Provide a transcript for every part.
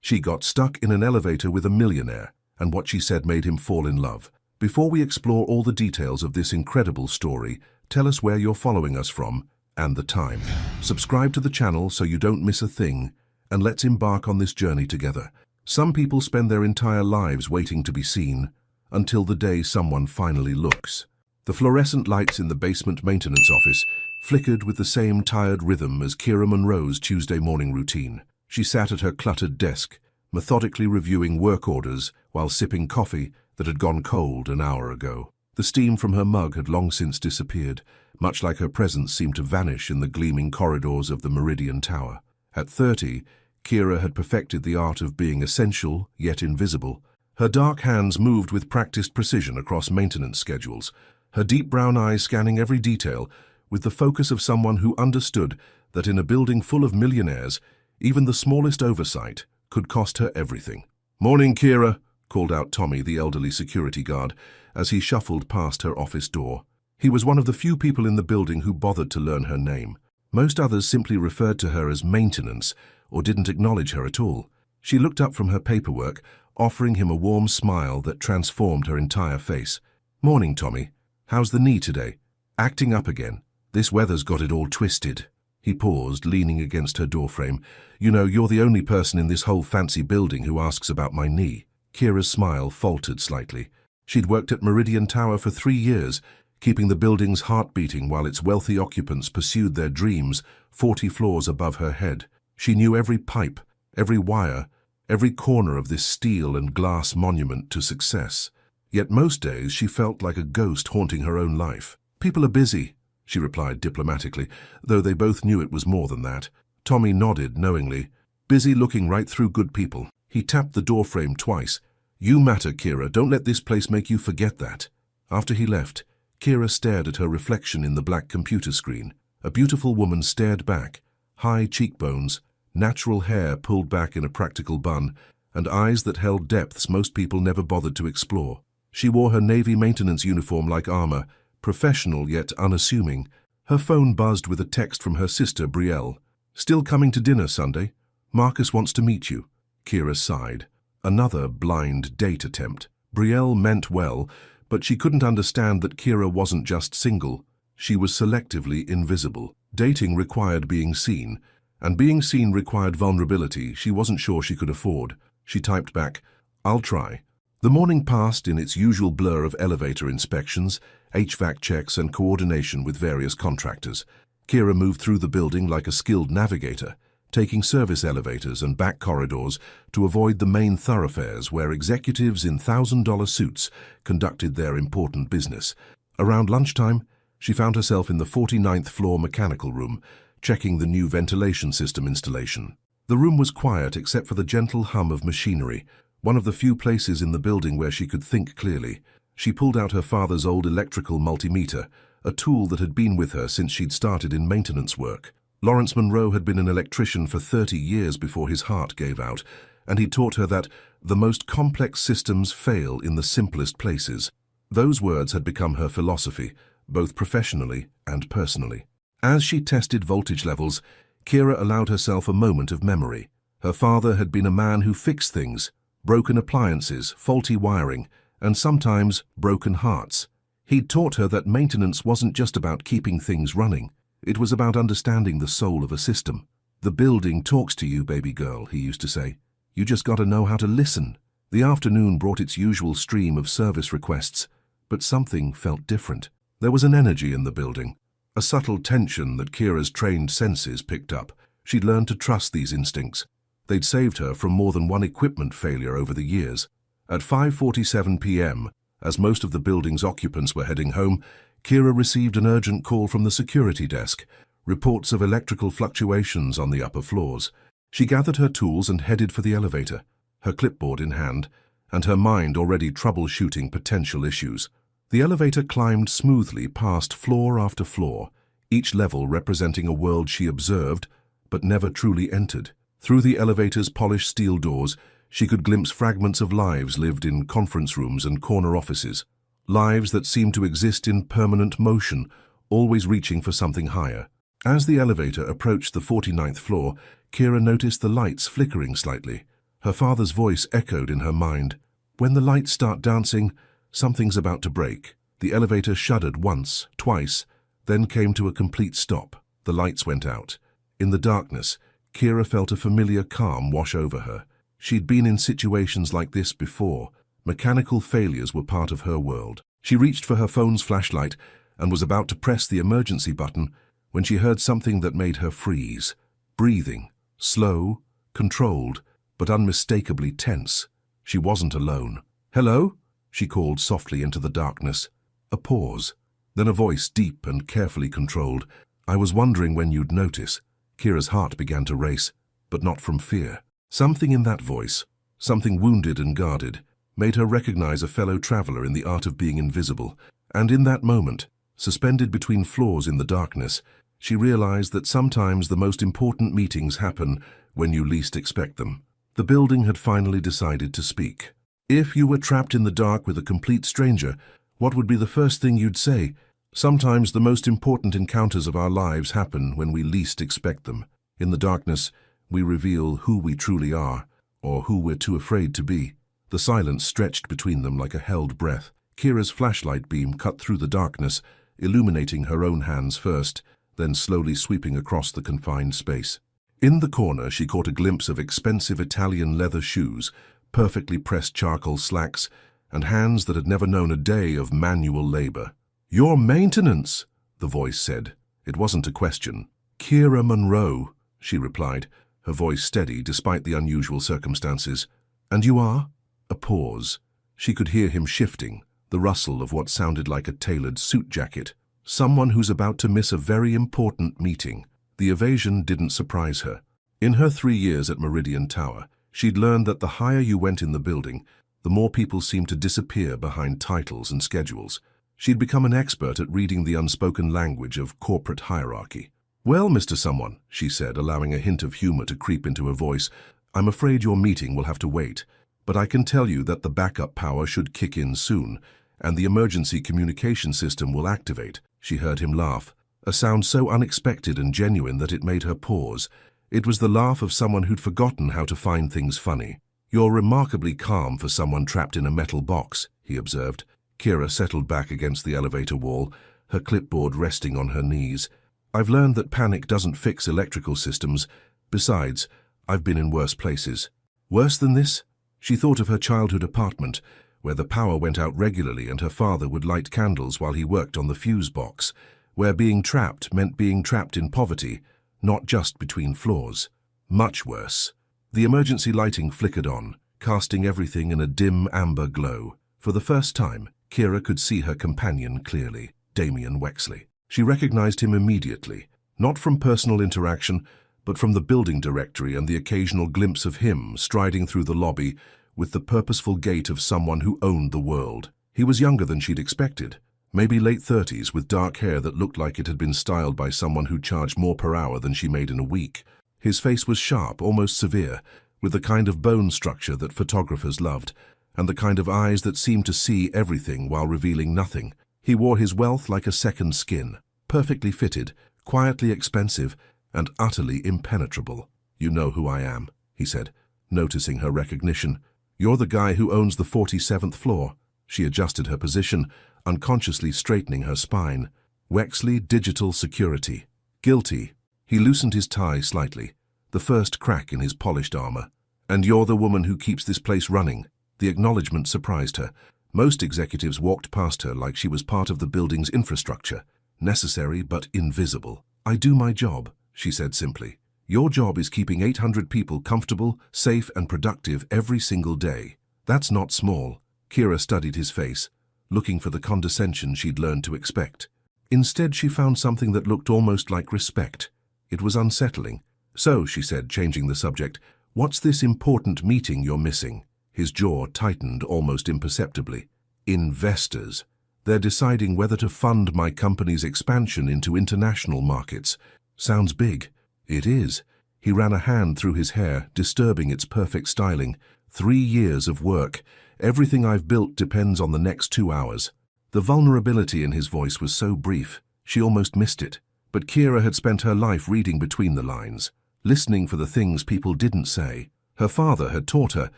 She got stuck in an elevator with a millionaire, and what she said made him fall in love. Before we explore all the details of this incredible story, tell us where you're following us from and the time. Subscribe to the channel so you don't miss a thing, and let's embark on this journey together. Some people spend their entire lives waiting to be seen, until the day someone finally looks. The fluorescent lights in the basement maintenance office flickered with the same tired rhythm as Kira Monroe's Tuesday morning routine. She sat at her cluttered desk, methodically reviewing work orders while sipping coffee that had gone cold an hour ago. The steam from her mug had long since disappeared, much like her presence seemed to vanish in the gleaming corridors of the Meridian Tower. At 30, Kira had perfected the art of being essential yet invisible. Her dark hands moved with practiced precision across maintenance schedules, her deep brown eyes scanning every detail with the focus of someone who understood that in a building full of millionaires, even the smallest oversight could cost her everything. "Morning, Kira," called out Tommy, the elderly security guard, as he shuffled past her office door. He was one of the few people in the building who bothered to learn her name. Most others simply referred to her as maintenance or didn't acknowledge her at all. She looked up from her paperwork, offering him a warm smile that transformed her entire face. "Morning, Tommy. How's the knee today? Acting up again? This weather's got it all twisted." He paused, leaning against her doorframe. "You know, you're the only person in this whole fancy building who asks about my knee." Kira's smile faltered slightly. She'd worked at Meridian Tower for 3 years, keeping the building's heart beating while its wealthy occupants pursued their dreams 40 floors above her head. She knew every pipe, every wire, every corner of this steel and glass monument to success. Yet most days she felt like a ghost haunting her own life. "People are busy," she replied diplomatically, though they both knew it was more than that. Tommy nodded knowingly. "Busy looking right through good people." He tapped the doorframe twice. "You matter, Kira. Don't let this place make you forget that." After he left, Kira stared at her reflection in the black computer screen. A beautiful woman stared back, high cheekbones, natural hair pulled back in a practical bun, and eyes that held depths most people never bothered to explore. She wore her Navy maintenance uniform like armor, professional yet unassuming. Her phone buzzed with a text from her sister, Brielle. "Still coming to dinner Sunday? Marcus wants to meet you." Kira sighed. Another blind date attempt. Brielle meant well, but she couldn't understand that Kira wasn't just single. She was selectively invisible. Dating required being seen, and being seen required vulnerability she wasn't sure she could afford. She typed back, "I'll try." The morning passed in its usual blur of elevator inspections, HVAC checks, and coordination with various contractors. Kira moved through the building like a skilled navigator, taking service elevators and back corridors to avoid the main thoroughfares where executives in $1,000 suits conducted their important business. Around lunchtime, she found herself in the 49th floor mechanical room, checking the new ventilation system installation. The room was quiet except for the gentle hum of machinery, one of the few places in the building where she could think clearly. She pulled out her father's old electrical multimeter, a tool that had been with her since she'd started in maintenance work. Lawrence Monroe had been an electrician for 30 years before his heart gave out, and he taught her that the most complex systems fail in the simplest places. Those words had become her philosophy, both professionally and personally. As she tested voltage levels, Kira allowed herself a moment of memory. Her father had been a man who fixed things, broken appliances, faulty wiring, and sometimes broken hearts. He'd taught her that maintenance wasn't just about keeping things running. It was about understanding the soul of a system. "The building talks to you, baby girl," he used to say. "You just got to know how to listen." The afternoon brought its usual stream of service requests, but something felt different. There was an energy in the building, a subtle tension that Kira's trained senses picked up. She'd learned to trust these instincts. They'd saved her from more than one equipment failure over the years. At 5:47 p.m., as most of the building's occupants were heading home, Kira received an urgent call from the security desk, reports of electrical fluctuations on the upper floors. She gathered her tools and headed for the elevator, her clipboard in hand, and her mind already troubleshooting potential issues. The elevator climbed smoothly past floor after floor, each level representing a world she observed but never truly entered. Through the elevator's polished steel doors, she could glimpse fragments of lives lived in conference rooms and corner offices. Lives that seemed to exist in permanent motion, always reaching for something higher. As the elevator approached the 49th floor, Kira noticed the lights flickering slightly. Her father's voice echoed in her mind. When the lights start dancing, something's about to break. The elevator shuddered once, twice, then came to a complete stop. The lights went out. In the darkness, Kira felt a familiar calm wash over her. She'd been in situations like this before. Mechanical failures were part of her world. She reached for her phone's flashlight and was about to press the emergency button when she heard something that made her freeze. Breathing, slow, controlled, but unmistakably tense. She wasn't alone. "Hello?" she called softly into the darkness. A pause, then a voice deep and carefully controlled. "I was wondering when you'd notice." Kira's heart began to race, but not from fear. Something in that voice, something wounded and guarded, made her recognize a fellow traveler in the art of being invisible. And in that moment, suspended between floors in the darkness, she realized that sometimes the most important meetings happen when you least expect them. The building had finally decided to speak. "If you were trapped in the dark with a complete stranger, what would be the first thing you'd say? Sometimes the most important encounters of our lives happen when we least expect them. In the darkness, we reveal who we truly are, or who we're too afraid to be." The silence stretched between them like a held breath. Kira's flashlight beam cut through the darkness, illuminating her own hands first, then slowly sweeping across the confined space. In the corner, she caught a glimpse of expensive Italian leather shoes, perfectly pressed charcoal slacks, and hands that had never known a day of manual labor. "Your maintenance," the voice said. It wasn't a question. "Kira Monroe," she replied, her voice steady despite the unusual circumstances. "And you are?" A pause. She could hear him shifting, the rustle of what sounded like a tailored suit jacket. "Someone who's about to miss a very important meeting." The evasion didn't surprise her. In her 3 years at Meridian Tower, she'd learned that the higher you went in the building, the more people seemed to disappear behind titles and schedules. She'd become an expert at reading the unspoken language of corporate hierarchy. "Well, Mr. Someone," she said, allowing a hint of humor to creep into her voice, "I'm afraid your meeting will have to wait. But I can tell you that the backup power should kick in soon, and the emergency communication system will activate." She heard him laugh, a sound so unexpected and genuine that it made her pause. It was the laugh of someone who'd forgotten how to find things funny. "You're remarkably calm for someone trapped in a metal box," he observed. Kira settled back against the elevator wall, her clipboard resting on her knees. "I've learned that panic doesn't fix electrical systems. Besides, I've been in worse places." "Worse than this?" She thought of her childhood apartment, where the power went out regularly and her father would light candles while he worked on the fuse box, where being trapped meant being trapped in poverty, not just between floors. Much worse. The emergency lighting flickered on, casting everything in a dim amber glow. For the first time, Kira could see her companion clearly, Damien Wexley. She recognized him immediately, not from personal interaction, but from the building directory and the occasional glimpse of him striding through the lobby with the purposeful gait of someone who owned the world. He was younger than she'd expected, maybe late 30s, with dark hair that looked like it had been styled by someone who charged more per hour than she made in a week. His face was sharp, almost severe, with the kind of bone structure that photographers loved, and the kind of eyes that seemed to see everything while revealing nothing. He wore his wealth like a second skin, perfectly fitted, quietly expensive, and utterly impenetrable. "You know who I am," he said, noticing her recognition. "You're the guy who owns the 47th floor." She adjusted her position, unconsciously straightening her spine. "Wexley Digital Security." "Guilty." He loosened his tie slightly, the first crack in his polished armor. "And you're the woman who keeps this place running." The acknowledgement surprised her. Most executives walked past her like she was part of the building's infrastructure, necessary but invisible. "I do my job," she said simply. "Your job is keeping 800 people comfortable, safe, and productive every single day. That's not small." Kira studied his face, looking for the condescension she'd learned to expect. Instead, she found something that looked almost like respect. It was unsettling. "So," she said, changing the subject, "what's this important meeting you're missing?" His jaw tightened almost imperceptibly. "Investors. They're deciding whether to fund my company's expansion into international markets." "Sounds big." "It is." He ran a hand through his hair, disturbing its perfect styling. 3 years of work. Everything I've built depends on the next 2 hours. The vulnerability in his voice was so brief, she almost missed it. But Kira had spent her life reading between the lines, listening for the things people didn't say. Her father had taught her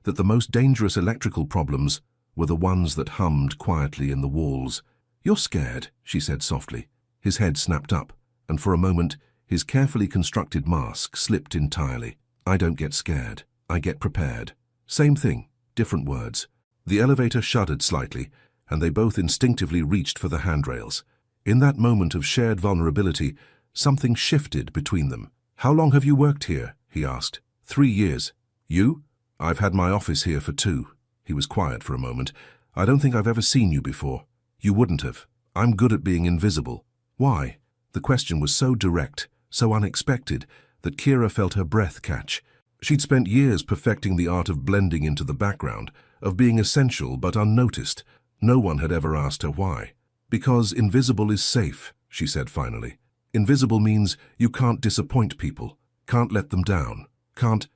that the most dangerous electrical problems were the ones that hummed quietly in the walls. "You're scared," she said softly. His head snapped up, and for a moment, his carefully constructed mask slipped entirely. "I don't get scared. I get prepared." Same thing, different words. The elevator shuddered slightly, and they both instinctively reached for the handrails. In that moment of shared vulnerability, something shifted between them. "How long have you worked here?" he asked. 3 years. "You?" "I've had my office here for 2. He was quiet for a moment. "I don't think I've ever seen you before." "You wouldn't have. I'm good at being invisible." "Why?" The question was so direct, so unexpected, that Kira felt her breath catch. She'd spent years perfecting the art of blending into the background, of being essential but unnoticed. No one had ever asked her why. "Because invisible is safe," she said finally. "Invisible means you can't disappoint people, can't let them down, can't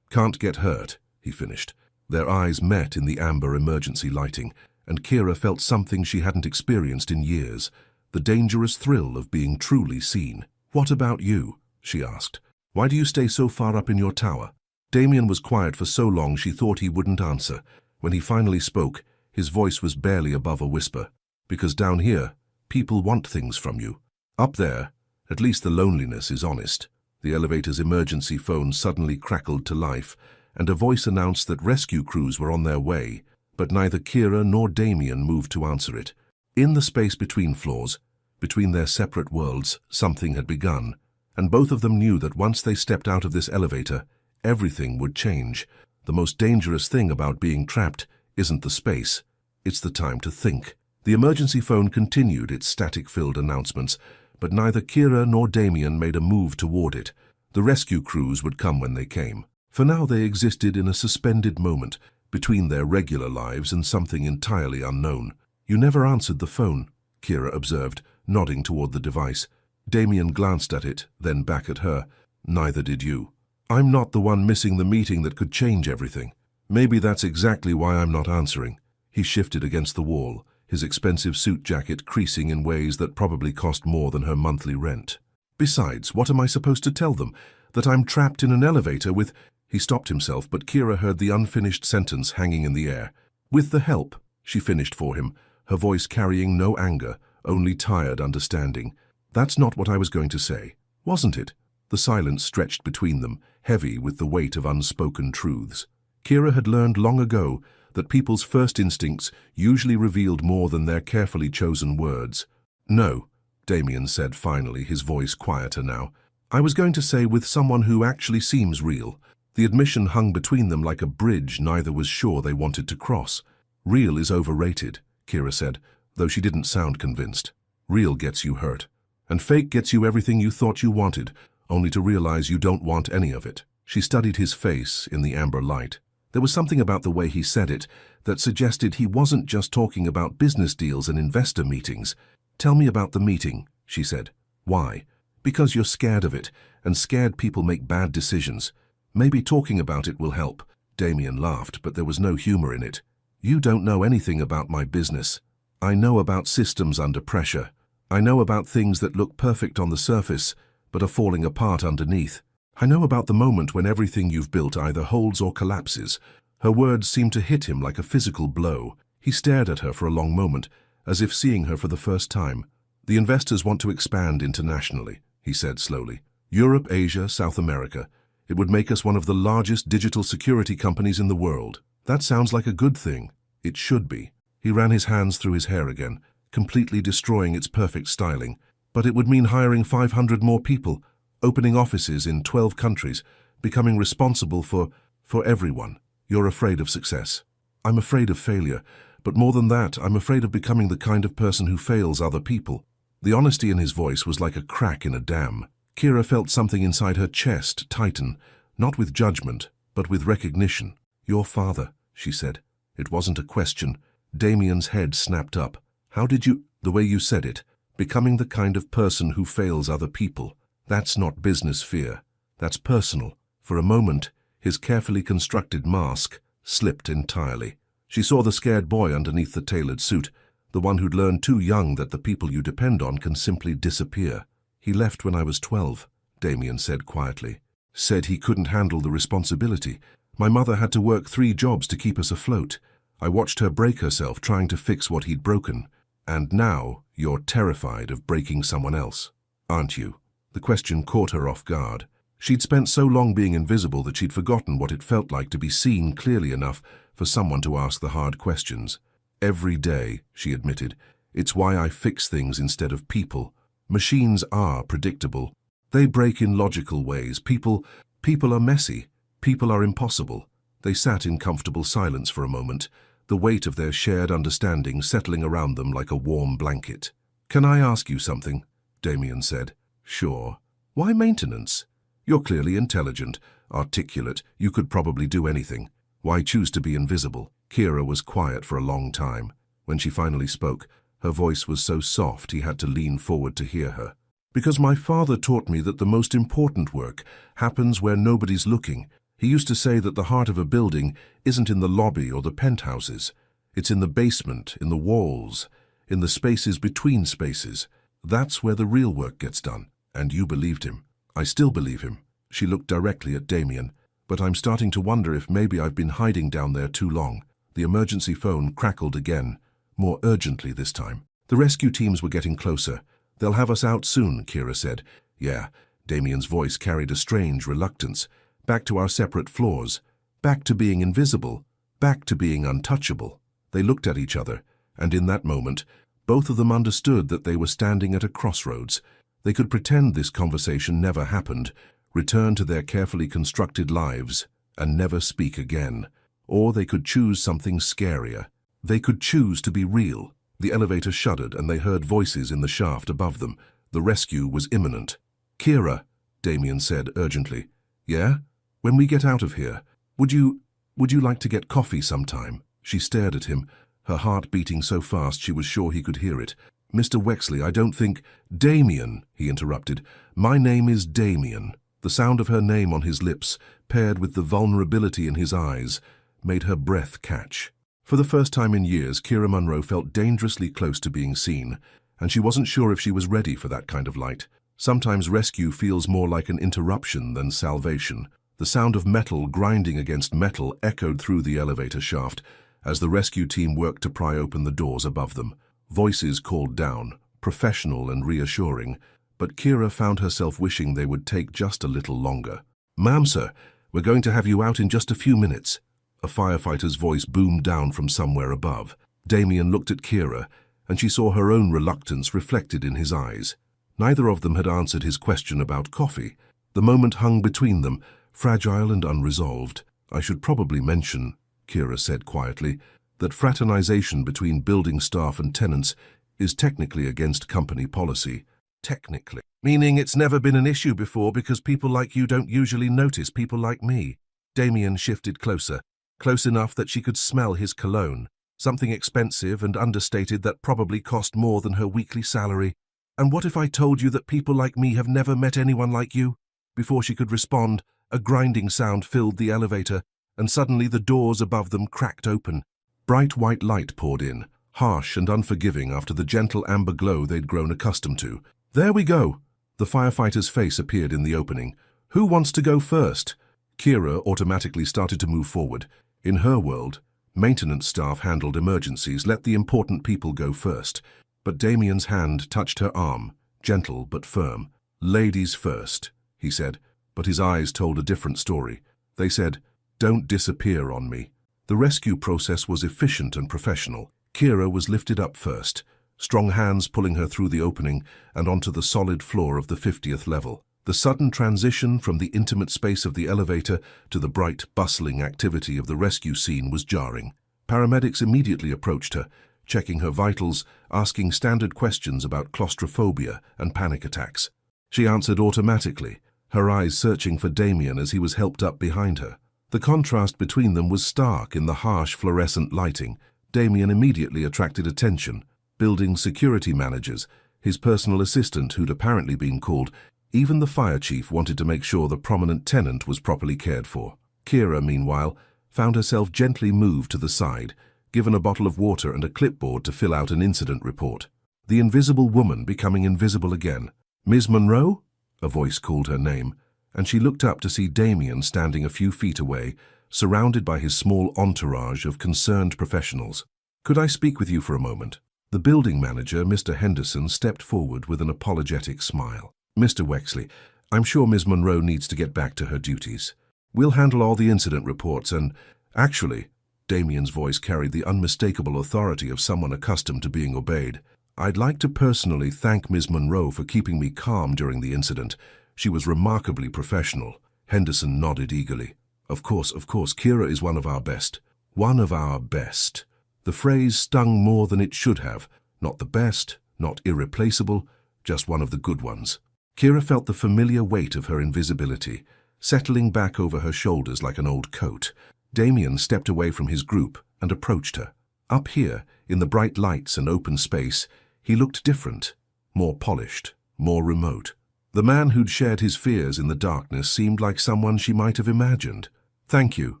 get hurt," he finished. Their eyes met in the amber emergency lighting, and Kira felt something she hadn't experienced in years, the dangerous thrill of being truly seen. "What about you?" she asked. "Why do you stay so far up in your tower?" Damien was quiet for so long she thought he wouldn't answer. When he finally spoke, his voice was barely above a whisper. "Because down here, people want things from you. Up there, at least the loneliness is honest." The elevator's emergency phone suddenly crackled to life, and a voice announced that rescue crews were on their way, but neither Kira nor Damien moved to answer it. In the space between floors, between their separate worlds, something had begun, and both of them knew that once they stepped out of this elevator, everything would change. The most dangerous thing about being trapped isn't the space, it's the time to think. The emergency phone continued its static-filled announcements, but neither Kira nor Damien made a move toward it. The rescue crews would come when they came. For now they existed in a suspended moment, between their regular lives and something entirely unknown. "You never answered the phone," Kira observed, nodding toward the device. Damien glanced at it, then back at her. "Neither did you." "I'm not the one missing the meeting that could change everything." "Maybe that's exactly why I'm not answering." He shifted against the wall, his expensive suit jacket creasing in ways that probably cost more than her monthly rent. "Besides, what am I supposed to tell them? That I'm trapped in an elevator with—" He stopped himself, but Kira heard the unfinished sentence hanging in the air. "With the help," she finished for him, her voice carrying no anger, only tired understanding. "That's not what I was going to say, wasn't it?" The silence stretched between them, heavy with the weight of unspoken truths. Kira had learned long ago that people's first instincts usually revealed more than their carefully chosen words. "No," Damien said finally, his voice quieter now. "I was going to say with someone who actually seems real." The admission hung between them like a bridge neither was sure they wanted to cross. "Real is overrated," Kira said, though she didn't sound convinced. "Real gets you hurt. And fake gets you everything you thought you wanted, only to realize you don't want any of it." She studied his face in the amber light. There was something about the way he said it that suggested he wasn't just talking about business deals and investor meetings. "Tell me about the meeting," she said. "Why?" "Because you're scared of it, and scared people make bad decisions. Maybe talking about it will help." Damien laughed, but there was no humor in it. "You don't know anything about my business. I know about systems under pressure. I know about things that look perfect on the surface, but are falling apart underneath. I know about the moment when everything you've built either holds or collapses." Her words seemed to hit him like a physical blow. He stared at her for a long moment, as if seeing her for the first time. "The investors want to expand internationally," he said slowly. "Europe, Asia, South America. It would make us one of the largest digital security companies in the world." "That sounds like a good thing." "It should be." He ran his hands through his hair again, completely destroying its perfect styling. "But it would mean hiring 500 more people, opening offices in 12 countries, becoming responsible for everyone. You're afraid of success." "I'm afraid of failure, but more than that, I'm afraid of becoming the kind of person who fails other people." The honesty in his voice was like a crack in a dam. Kira felt something inside her chest tighten, not with judgment, but with recognition. "Your father," she said. It wasn't a question. Damien's head snapped up. "How did you—" "The way you said it. Becoming the kind of person who fails other people. That's not business fear. That's personal." For a moment, his carefully constructed mask slipped entirely. She saw the scared boy underneath the tailored suit, the one who'd learned too young that the people you depend on can simply disappear. "He left when I was 12, Damien said quietly. "Said he couldn't handle the responsibility. My mother had to work 3 jobs to keep us afloat. I watched her break herself trying to fix what he'd broken. And now you're terrified of breaking someone else, aren't you? The question caught her off guard. She'd spent so long being invisible that she'd forgotten what it felt like to be seen clearly enough for someone to ask the hard questions. Every day, she admitted, it's why I fix things instead of people. Machines are predictable. They break in logical ways. People are messy. People are impossible. They sat in comfortable silence for a moment, the weight of their shared understanding settling around them like a warm blanket. Can I ask you something? Damien said. Sure. Why maintenance? You're clearly intelligent, articulate, you could probably do anything. Why choose to be invisible? Kira was quiet for a long time. When she finally spoke, her voice was so soft he had to lean forward to hear her. Because my father taught me that the most important work happens where nobody's looking. He used to say that the heart of a building isn't in the lobby or the penthouses. It's in the basement, in the walls, in the spaces between spaces. That's where the real work gets done. And you believed him. I still believe him. She looked directly at Damien. But I'm starting to wonder if maybe I've been hiding down there too long. The emergency phone crackled again, more urgently this time. The rescue teams were getting closer. They'll have us out soon, Kira said. Yeah, Damien's voice carried a strange reluctance. Back to our separate floors. Back to being invisible. Back to being untouchable. They looked at each other, and in that moment, both of them understood that they were standing at a crossroads. They could pretend this conversation never happened, return to their carefully constructed lives, and never speak again. Or they could choose something scarier. They could choose to be real. The elevator shuddered and they heard voices in the shaft above them. The rescue was imminent. Kira, Damien said urgently. Yeah? When we get out of here, would you like to get coffee sometime? She stared at him, her heart beating so fast she was sure he could hear it. Mr. Wexley, I don't think— Damien, he interrupted. My name is Damien. The sound of her name on his lips, paired with the vulnerability in his eyes, made her breath catch. For the first time in years, Kira Munro felt dangerously close to being seen, and she wasn't sure if she was ready for that kind of light. Sometimes rescue feels more like an interruption than salvation. The sound of metal grinding against metal echoed through the elevator shaft as the rescue team worked to pry open the doors above them. Voices called down, professional and reassuring, but Kira found herself wishing they would take just a little longer. Ma'am, sir, we're going to have you out in just a few minutes. A firefighter's voice boomed down from somewhere above. Damien looked at Kira, and she saw her own reluctance reflected in his eyes. Neither of them had answered his question about coffee. The moment hung between them, fragile and unresolved. I should probably mention, Kira said quietly, that fraternization between building staff and tenants is technically against company policy. Technically. Meaning it's never been an issue before because people like you don't usually notice people like me. Damien shifted closer, close enough that she could smell his cologne, something expensive and understated that probably cost more than her weekly salary. And what if I told you that people like me have never met anyone like you? Before she could respond, a grinding sound filled the elevator, and suddenly the doors above them cracked open. Bright white light poured in, harsh and unforgiving after the gentle amber glow they'd grown accustomed to. There we go. The firefighter's face appeared in the opening. Who wants to go first? Kira automatically started to move forward. In her world, maintenance staff handled emergencies, let the important people go first. But Damien's hand touched her arm, gentle but firm. Ladies first, he said, but his eyes told a different story. They said, don't disappear on me. The rescue process was efficient and professional. Kira was lifted up first, strong hands pulling her through the opening and onto the solid floor of the 50th level. The sudden transition from the intimate space of the elevator to the bright, bustling activity of the rescue scene was jarring. Paramedics immediately approached her, checking her vitals, asking standard questions about claustrophobia and panic attacks. She answered automatically, her eyes searching for Damien as he was helped up behind her. The contrast between them was stark in the harsh fluorescent lighting. Damien immediately attracted attention. Building security managers, his personal assistant who'd apparently been called, even the fire chief wanted to make sure the prominent tenant was properly cared for. Kira, meanwhile, found herself gently moved to the side, given a bottle of water and a clipboard to fill out an incident report. The invisible woman becoming invisible again. Ms. Monroe? A voice called her name, and she looked up to see Damien standing a few feet away, surrounded by his small entourage of concerned professionals. "Could I speak with you for a moment?" The building manager, Mr. Henderson, stepped forward with an apologetic smile. "Mr. Wexley, I'm sure Ms. Monroe needs to get back to her duties. We'll handle all the incident reports and—" "Actually," Damien's voice carried the unmistakable authority of someone accustomed to being obeyed, "I'd like to personally thank Ms. Monroe for keeping me calm during the incident. She was remarkably professional." Henderson nodded eagerly. Of course, Kira is one of our best." One of our best." The phrase stung more than it should have. Not the best, not irreplaceable, just one of the good ones. Kira felt the familiar weight of her invisibility, settling back over her shoulders like an old coat. Damien stepped away from his group and approached her. Up here, in the bright lights and open space, he looked different, more polished, more remote. The man who'd shared his fears in the darkness seemed like someone she might have imagined. "Thank you,"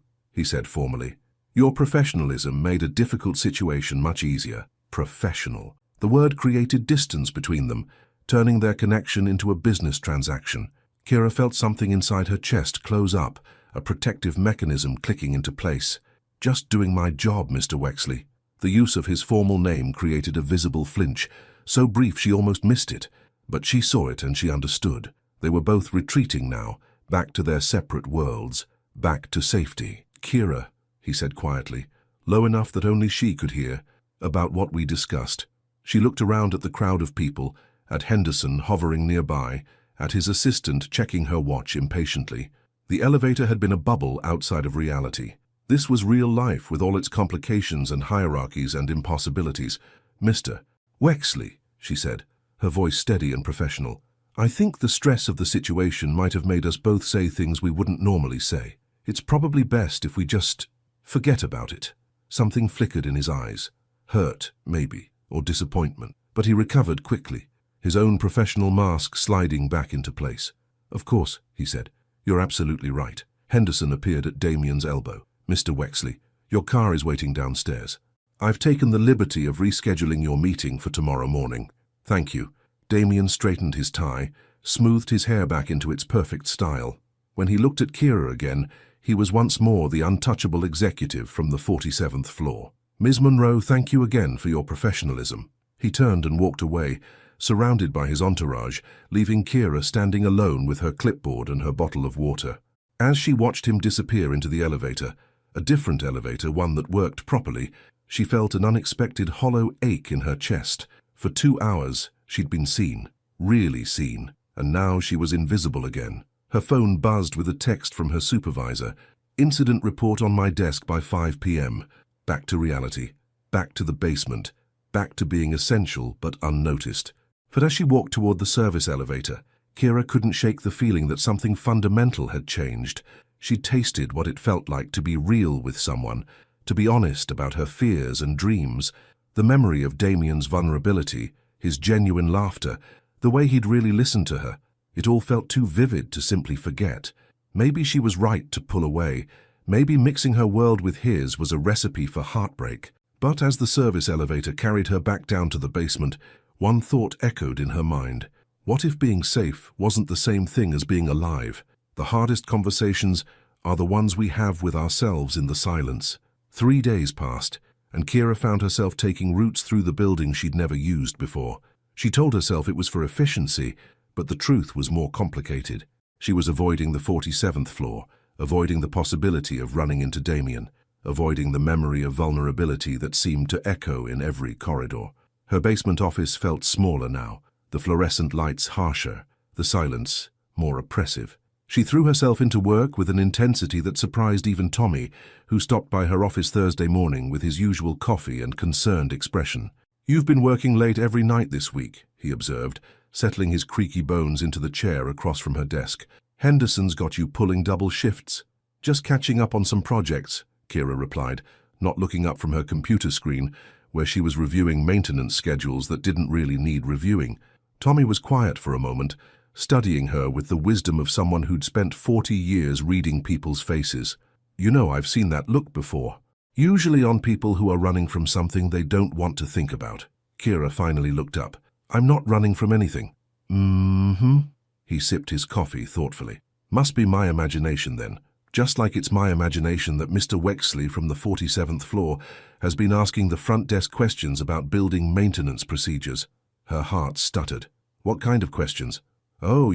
he said formally. "Your professionalism made a difficult situation much easier." Professional. The word created distance between them, turning their connection into a business transaction. Kira felt something inside her chest close up, a protective mechanism clicking into place. "Just doing my job, Mr. Wexley." The use of his formal name created a visible flinch, so brief she almost missed it. But she saw it and she understood. They were both retreating now, back to their separate worlds, back to safety. "Kira," he said quietly, low enough that only she could hear, "about what we discussed." She looked around at the crowd of people, at Henderson hovering nearby, at his assistant checking her watch impatiently. The elevator had been a bubble outside of reality. This was real life with all its complications and hierarchies and impossibilities. "Mr. Wexley," she said, her voice steady and professional, "I think the stress of the situation might have made us both say things we wouldn't normally say. It's probably best if we just forget about it." Something flickered in his eyes. Hurt, maybe, or disappointment. But he recovered quickly, his own professional mask sliding back into place. "Of course," he said. "You're absolutely right." Henderson appeared at Damien's elbow. "Mr. Wexley, your car is waiting downstairs. I've taken the liberty of rescheduling your meeting for tomorrow morning." "Thank you." Damien straightened his tie, smoothed his hair back into its perfect style. When he looked at Kira again, he was once more the untouchable executive from the 47th floor. "Ms. Monroe, thank you again for your professionalism." He turned and walked away, surrounded by his entourage, leaving Kira standing alone with her clipboard and her bottle of water. As she watched him disappear into the elevator, a different elevator, one that worked properly, she felt an unexpected hollow ache in her chest. For 2 hours, she'd been seen, really seen, and now she was invisible again. Her phone buzzed with a text from her supervisor. "Incident report on my desk by 5 p.m. Back to reality, back to the basement, back to being essential but unnoticed. But as she walked toward the service elevator, Kira couldn't shake the feeling that something fundamental had changed. She'd tasted what it felt like to be real with someone, to be honest about her fears and dreams. The memory of Damien's vulnerability, his genuine laughter, the way he'd really listened to her, it all felt too vivid to simply forget. Maybe she was right to pull away. Maybe mixing her world with his was a recipe for heartbreak. But as the service elevator carried her back down to the basement, one thought echoed in her mind. What if being safe wasn't the same thing as being alive? The hardest conversations are the ones we have with ourselves in the silence. 3 days passed, and Kira found herself taking routes through the building she'd never used before. She told herself it was for efficiency, but the truth was more complicated. She was avoiding the 47th floor, avoiding the possibility of running into Damien, avoiding the memory of vulnerability that seemed to echo in every corridor. Her basement office felt smaller now, the fluorescent lights harsher, the silence more oppressive. She threw herself into work with an intensity that surprised even Tommy, who stopped by her office Thursday morning with his usual coffee and concerned expression. "You've been working late every night this week," he observed, settling his creaky bones into the chair across from her desk. "Henderson's got you pulling double shifts." "Just catching up on some projects," Kira replied, not looking up from her computer screen, where she was reviewing maintenance schedules that didn't really need reviewing. Tommy was quiet for a moment, studying her with the wisdom of someone who'd spent 40 years reading people's faces. "You know, I've seen that look before. Usually on people who are running from something they don't want to think about." Kira finally looked up. "I'm not running from anything." "Mm-hmm." He sipped his coffee thoughtfully. "Must be my imagination then. Just like it's my imagination that Mr. Wexley from the 47th floor has been asking the front desk questions about building maintenance procedures. Her heart stuttered. What kind of questions? Oh,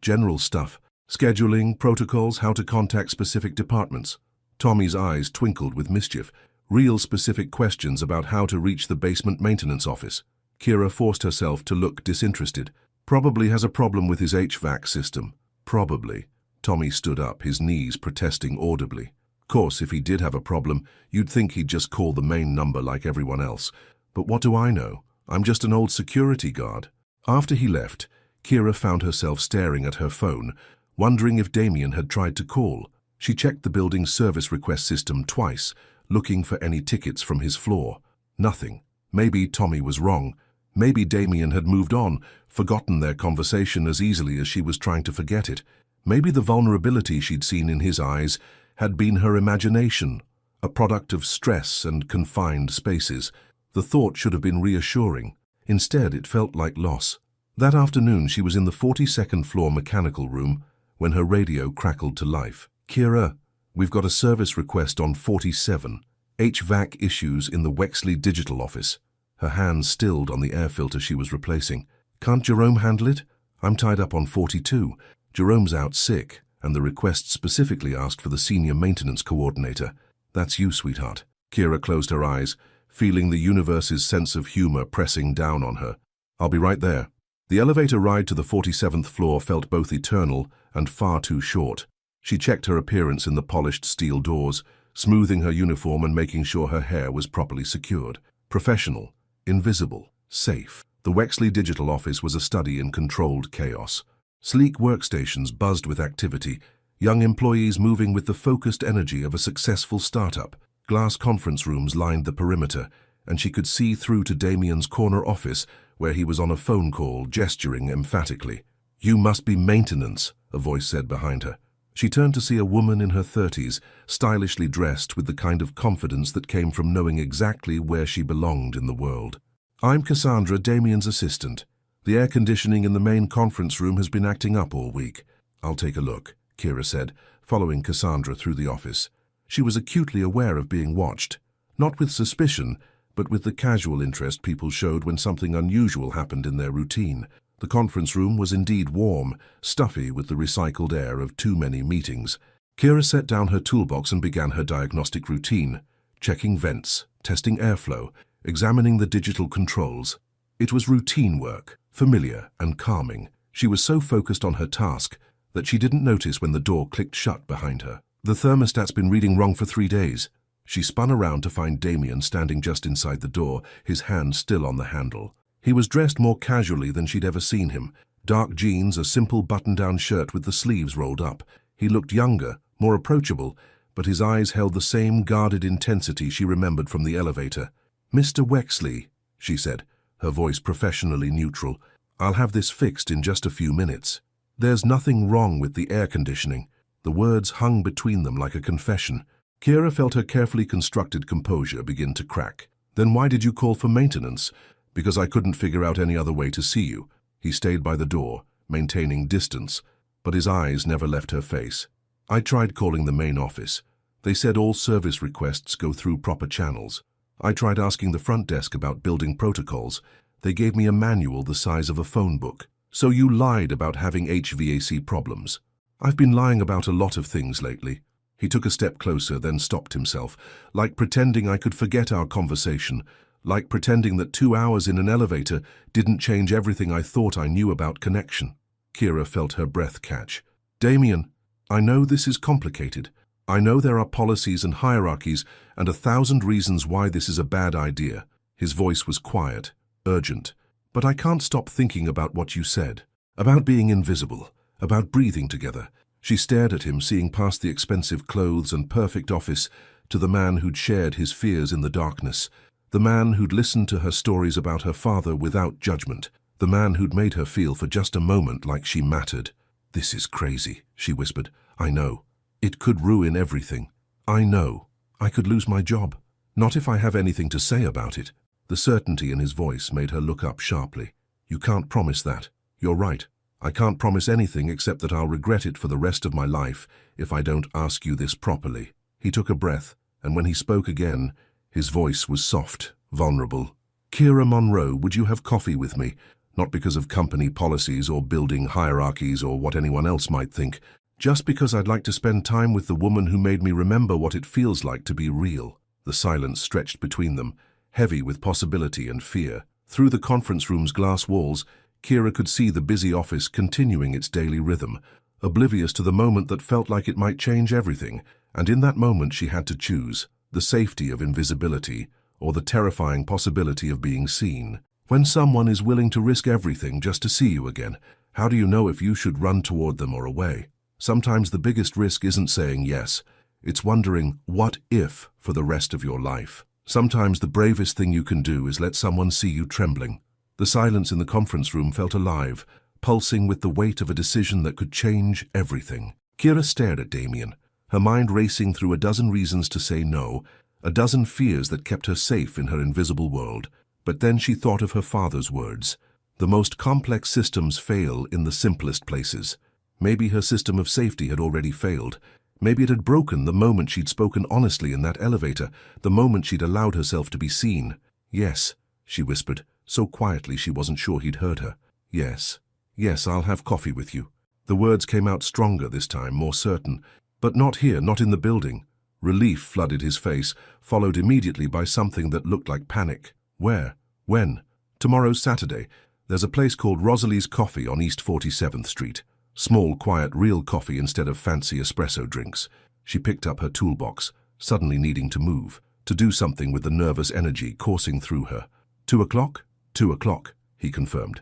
general stuff. Scheduling, protocols, how to contact specific departments. Tommy's eyes twinkled with mischief. Real specific questions about how to reach the basement maintenance office. Kira forced herself to look disinterested. Probably has a problem with his HVAC system. Probably. Tommy stood up, his knees protesting audibly. Of course, if he did have a problem, you'd think he'd just call the main number like everyone else. But what do I know? I'm just an old security guard. After he left, Kira found herself staring at her phone, wondering if Damien had tried to call. She checked the building's service request system twice, looking for any tickets from his floor. Nothing. Maybe Tommy was wrong. Maybe Damien had moved on, forgotten their conversation as easily as she was trying to forget it. Maybe the vulnerability she'd seen in his eyes had been her imagination, a product of stress and confined spaces. The thought should have been reassuring. Instead, it felt like loss. That afternoon, she was in the 42nd floor mechanical room when her radio crackled to life. Kira, we've got a service request on 47. HVAC issues in the Wexley digital office. Her hands stilled on the air filter she was replacing. Can't Jerome handle it? I'm tied up on 42. Jerome's out sick, and the request specifically asked for the senior maintenance coordinator. That's you, sweetheart. Kira closed her eyes, feeling the universe's sense of humor pressing down on her. I'll be right there. The elevator ride to the 47th floor felt both eternal and far too short. She checked her appearance in the polished steel doors, smoothing her uniform and making sure her hair was properly secured. Professional, invisible, safe. The Wexley digital office was a study in controlled chaos. Sleek workstations buzzed with activity, young employees moving with the focused energy of a successful startup. Glass conference rooms lined the perimeter, and she could see through to Damien's corner office, where he was on a phone call, gesturing emphatically. You must be maintenance, a voice said behind her. She turned to see a woman in her 30s, stylishly dressed with the kind of confidence that came from knowing exactly where she belonged in the world. I'm Cassandra, Damien's assistant. The air conditioning in the main conference room has been acting up all week. I'll take a look, Kira said, following Cassandra through the office. She was acutely aware of being watched, not with suspicion, but with the casual interest people showed when something unusual happened in their routine. The conference room was indeed warm, stuffy with the recycled air of too many meetings. Kira set down her toolbox and began her diagnostic routine, checking vents, testing airflow, examining the digital controls. It was routine work, familiar and calming. She was so focused on her task that she didn't notice when the door clicked shut behind her. The thermostat's been reading wrong for 3 days. She spun around to find Damien standing just inside the door, his hand still on the handle. He was dressed more casually than she'd ever seen him. Dark jeans, a simple button-down shirt with the sleeves rolled up. He looked younger, more approachable, but his eyes held the same guarded intensity she remembered from the elevator. Mr. Wexley, she said, her voice professionally neutral. I'll have this fixed in just a few minutes. There's nothing wrong with the air conditioning. The words hung between them like a confession. Kira felt her carefully constructed composure begin to crack. Then why did you call for maintenance? Because I couldn't figure out any other way to see you. He stayed by the door, maintaining distance, but his eyes never left her face. I tried calling the main office. They said all service requests go through proper channels. I tried asking the front desk about building protocols. They gave me a manual the size of a phone book. So you lied about having HVAC problems. I've been lying about a lot of things lately. He took a step closer, then stopped himself, like pretending I could forget our conversation, like pretending that 2 hours in an elevator didn't change everything I thought I knew about connection. Kira felt her breath catch. Damien, I know this is complicated. I know there are policies and hierarchies and 1,000 reasons why this is a bad idea. His voice was quiet, urgent. But I can't stop thinking about what you said, about being invisible, about breathing together. She stared at him, seeing past the expensive clothes and perfect office to the man who'd shared his fears in the darkness, the man who'd listened to her stories about her father without judgment, the man who'd made her feel for just a moment like she mattered. This is crazy, she whispered. I know. It could ruin everything. I know. I could lose my job. Not if I have anything to say about it. The certainty in his voice made her look up sharply. You can't promise that. You're right. I can't promise anything except that I'll regret it for the rest of my life if I don't ask you this properly." He took a breath, and when he spoke again, his voice was soft, vulnerable. "Kira Monroe, would you have coffee with me? Not because of company policies or building hierarchies or what anyone else might think. Just because I'd like to spend time with the woman who made me remember what it feels like to be real." The silence stretched between them, heavy with possibility and fear. Through the conference room's glass walls, Kira could see the busy office continuing its daily rhythm, oblivious to the moment that felt like it might change everything, and in that moment she had to choose the safety of invisibility or the terrifying possibility of being seen. When someone is willing to risk everything just to see you again, how do you know if you should run toward them or away? Sometimes the biggest risk isn't saying yes, it's wondering what if for the rest of your life. Sometimes the bravest thing you can do is let someone see you trembling. The silence in the conference room felt alive, pulsing with the weight of a decision that could change everything. Kira stared at Damien, her mind racing through a dozen reasons to say no, a dozen fears that kept her safe in her invisible world. But then she thought of her father's words. The most complex systems fail in the simplest places. Maybe her system of safety had already failed. Maybe it had broken the moment she'd spoken honestly in that elevator, the moment she'd allowed herself to be seen. "Yes," she whispered, so quietly she wasn't sure he'd heard her. "Yes. Yes, I'll have coffee with you." The words came out stronger this time, more certain. "But not here, not in the building." Relief flooded his face, followed immediately by something that looked like panic. "Where? When?" "Tomorrow's Saturday. There's a place called Rosalie's Coffee on East 47th Street. Small, quiet, real coffee instead of fancy espresso drinks." She picked up her toolbox, suddenly needing to move, to do something with the nervous energy coursing through her. 2 o'clock? 2 o'clock, he confirmed.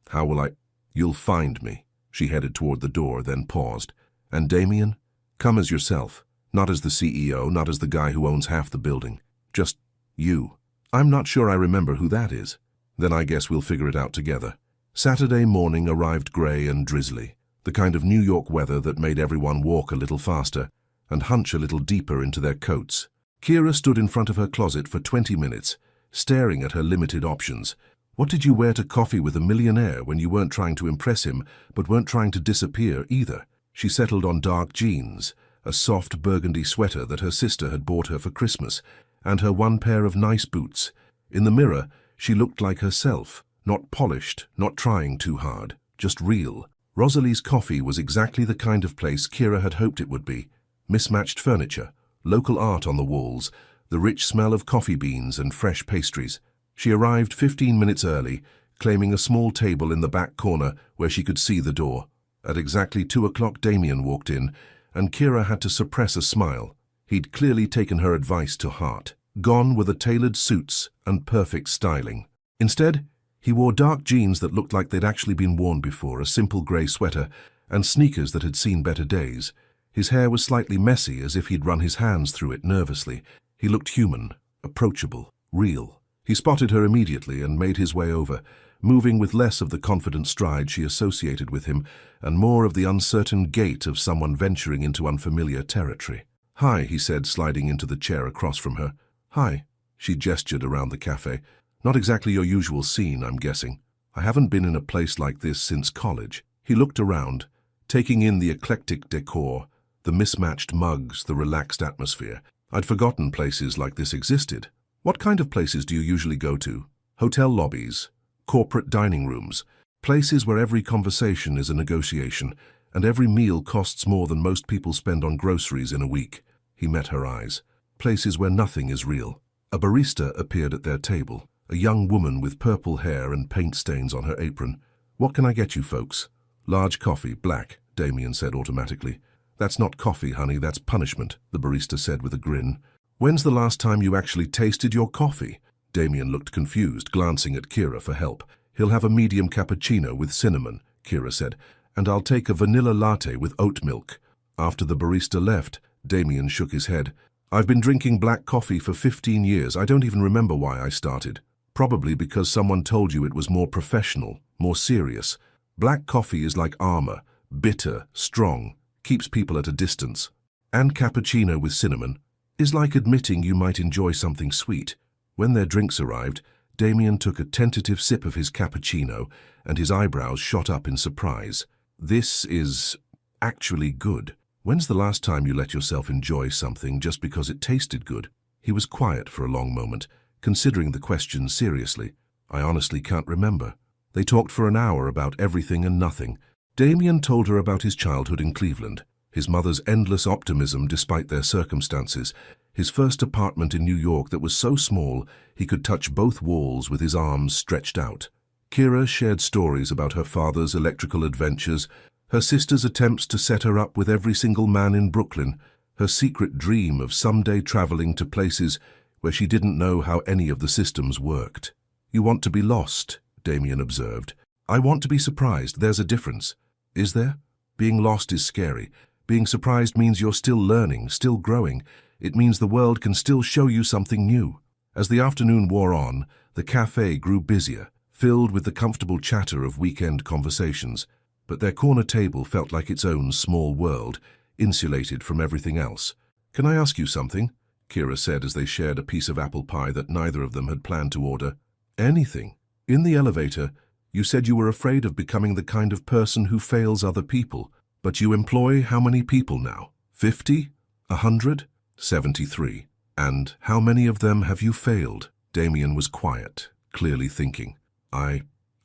How will I? "You'll find me." She headed toward the door, then paused. "And Damien? Come as yourself. Not as the CEO, not as the guy who owns half the building. Just you." "I'm not sure I remember who that is." "Then I guess we'll figure it out together." Saturday morning arrived grey and drizzly, the kind of New York weather that made everyone walk a little faster and hunch a little deeper into their coats. Kira stood in front of her closet for 20 minutes, staring at her limited options. What did you wear to coffee with a millionaire when you weren't trying to impress him, but weren't trying to disappear either? She settled on dark jeans, a soft burgundy sweater that her sister had bought her for Christmas, and her one pair of nice boots. In the mirror, she looked like herself, not polished, not trying too hard, just real. Rosalie's Coffee was exactly the kind of place Kira had hoped it would be. Mismatched furniture, local art on the walls, the rich smell of coffee beans and fresh pastries. She arrived 15 minutes early, claiming a small table in the back corner where she could see the door. At exactly 2 o'clock, Damien walked in, and Kira had to suppress a smile. He'd clearly taken her advice to heart. Gone were the tailored suits and perfect styling. Instead, he wore dark jeans that looked like they'd actually been worn before, a simple grey sweater, and sneakers that had seen better days. His hair was slightly messy, as if he'd run his hands through it nervously. He looked human, approachable, real. He spotted her immediately and made his way over, moving with less of the confident stride she associated with him and more of the uncertain gait of someone venturing into unfamiliar territory. "Hi," he said, sliding into the chair across from her. "Hi." She gestured around the cafe. "Not exactly your usual scene, I'm guessing. I haven't been in a place like this since college." He looked around, taking in the eclectic decor, the mismatched mugs, the relaxed atmosphere. I'd forgotten places like this existed. "What kind of places do you usually go to?" "Hotel lobbies, corporate dining rooms, places where every conversation is a negotiation, and every meal costs more than most people spend on groceries in a week." He met her eyes. "Places where nothing is real." A barista appeared at their table, a young woman with purple hair and paint stains on her apron. "What can I get you folks?" "Large coffee, black," Damien said automatically. "That's not coffee, honey, that's punishment," the barista said with a grin. "When's the last time you actually tasted your coffee?" Damien looked confused, glancing at Kira for help. "He'll have a medium cappuccino with cinnamon," Kira said, "and I'll take a vanilla latte with oat milk." After the barista left, Damien shook his head. "I've been drinking black coffee for 15 years. I don't even remember why I started. Probably because someone told you it was more professional, more serious. Black coffee is like armor, bitter, strong, keeps people at a distance. And cappuccino with cinnamon is like admitting you might enjoy something sweet." When their drinks arrived, Damien took a tentative sip of his cappuccino, and his eyebrows shot up in surprise. This is actually good. When's the last time you let yourself enjoy something just because it tasted good? He was quiet for a long moment, considering the question seriously. I honestly can't remember. They talked for an hour about everything and nothing. Damien told her about his childhood in Cleveland, his mother's endless optimism despite their circumstances, his first apartment in New York that was so small he could touch both walls with his arms stretched out. Kira shared stories about her father's electrical adventures, her sister's attempts to set her up with every single man in Brooklyn, her secret dream of someday traveling to places where she didn't know how any of the systems worked. "You want to be lost," Damien observed. "I want to be surprised. There's a difference." "Is there?" "Being lost is scary. Being surprised means you're still learning, still growing. It means the world can still show you something new." As the afternoon wore on, the cafe grew busier, filled with the comfortable chatter of weekend conversations. But their corner table felt like its own small world, insulated from everything else. "Can I ask you something?" Kira said as they shared a piece of apple pie that neither of them had planned to order. "Anything. In the elevator, you said you were afraid of becoming the kind of person who fails other people. But you employ how many people now? 50? 100? 73. And how many of them have you failed?" Damien was quiet, clearly thinking. I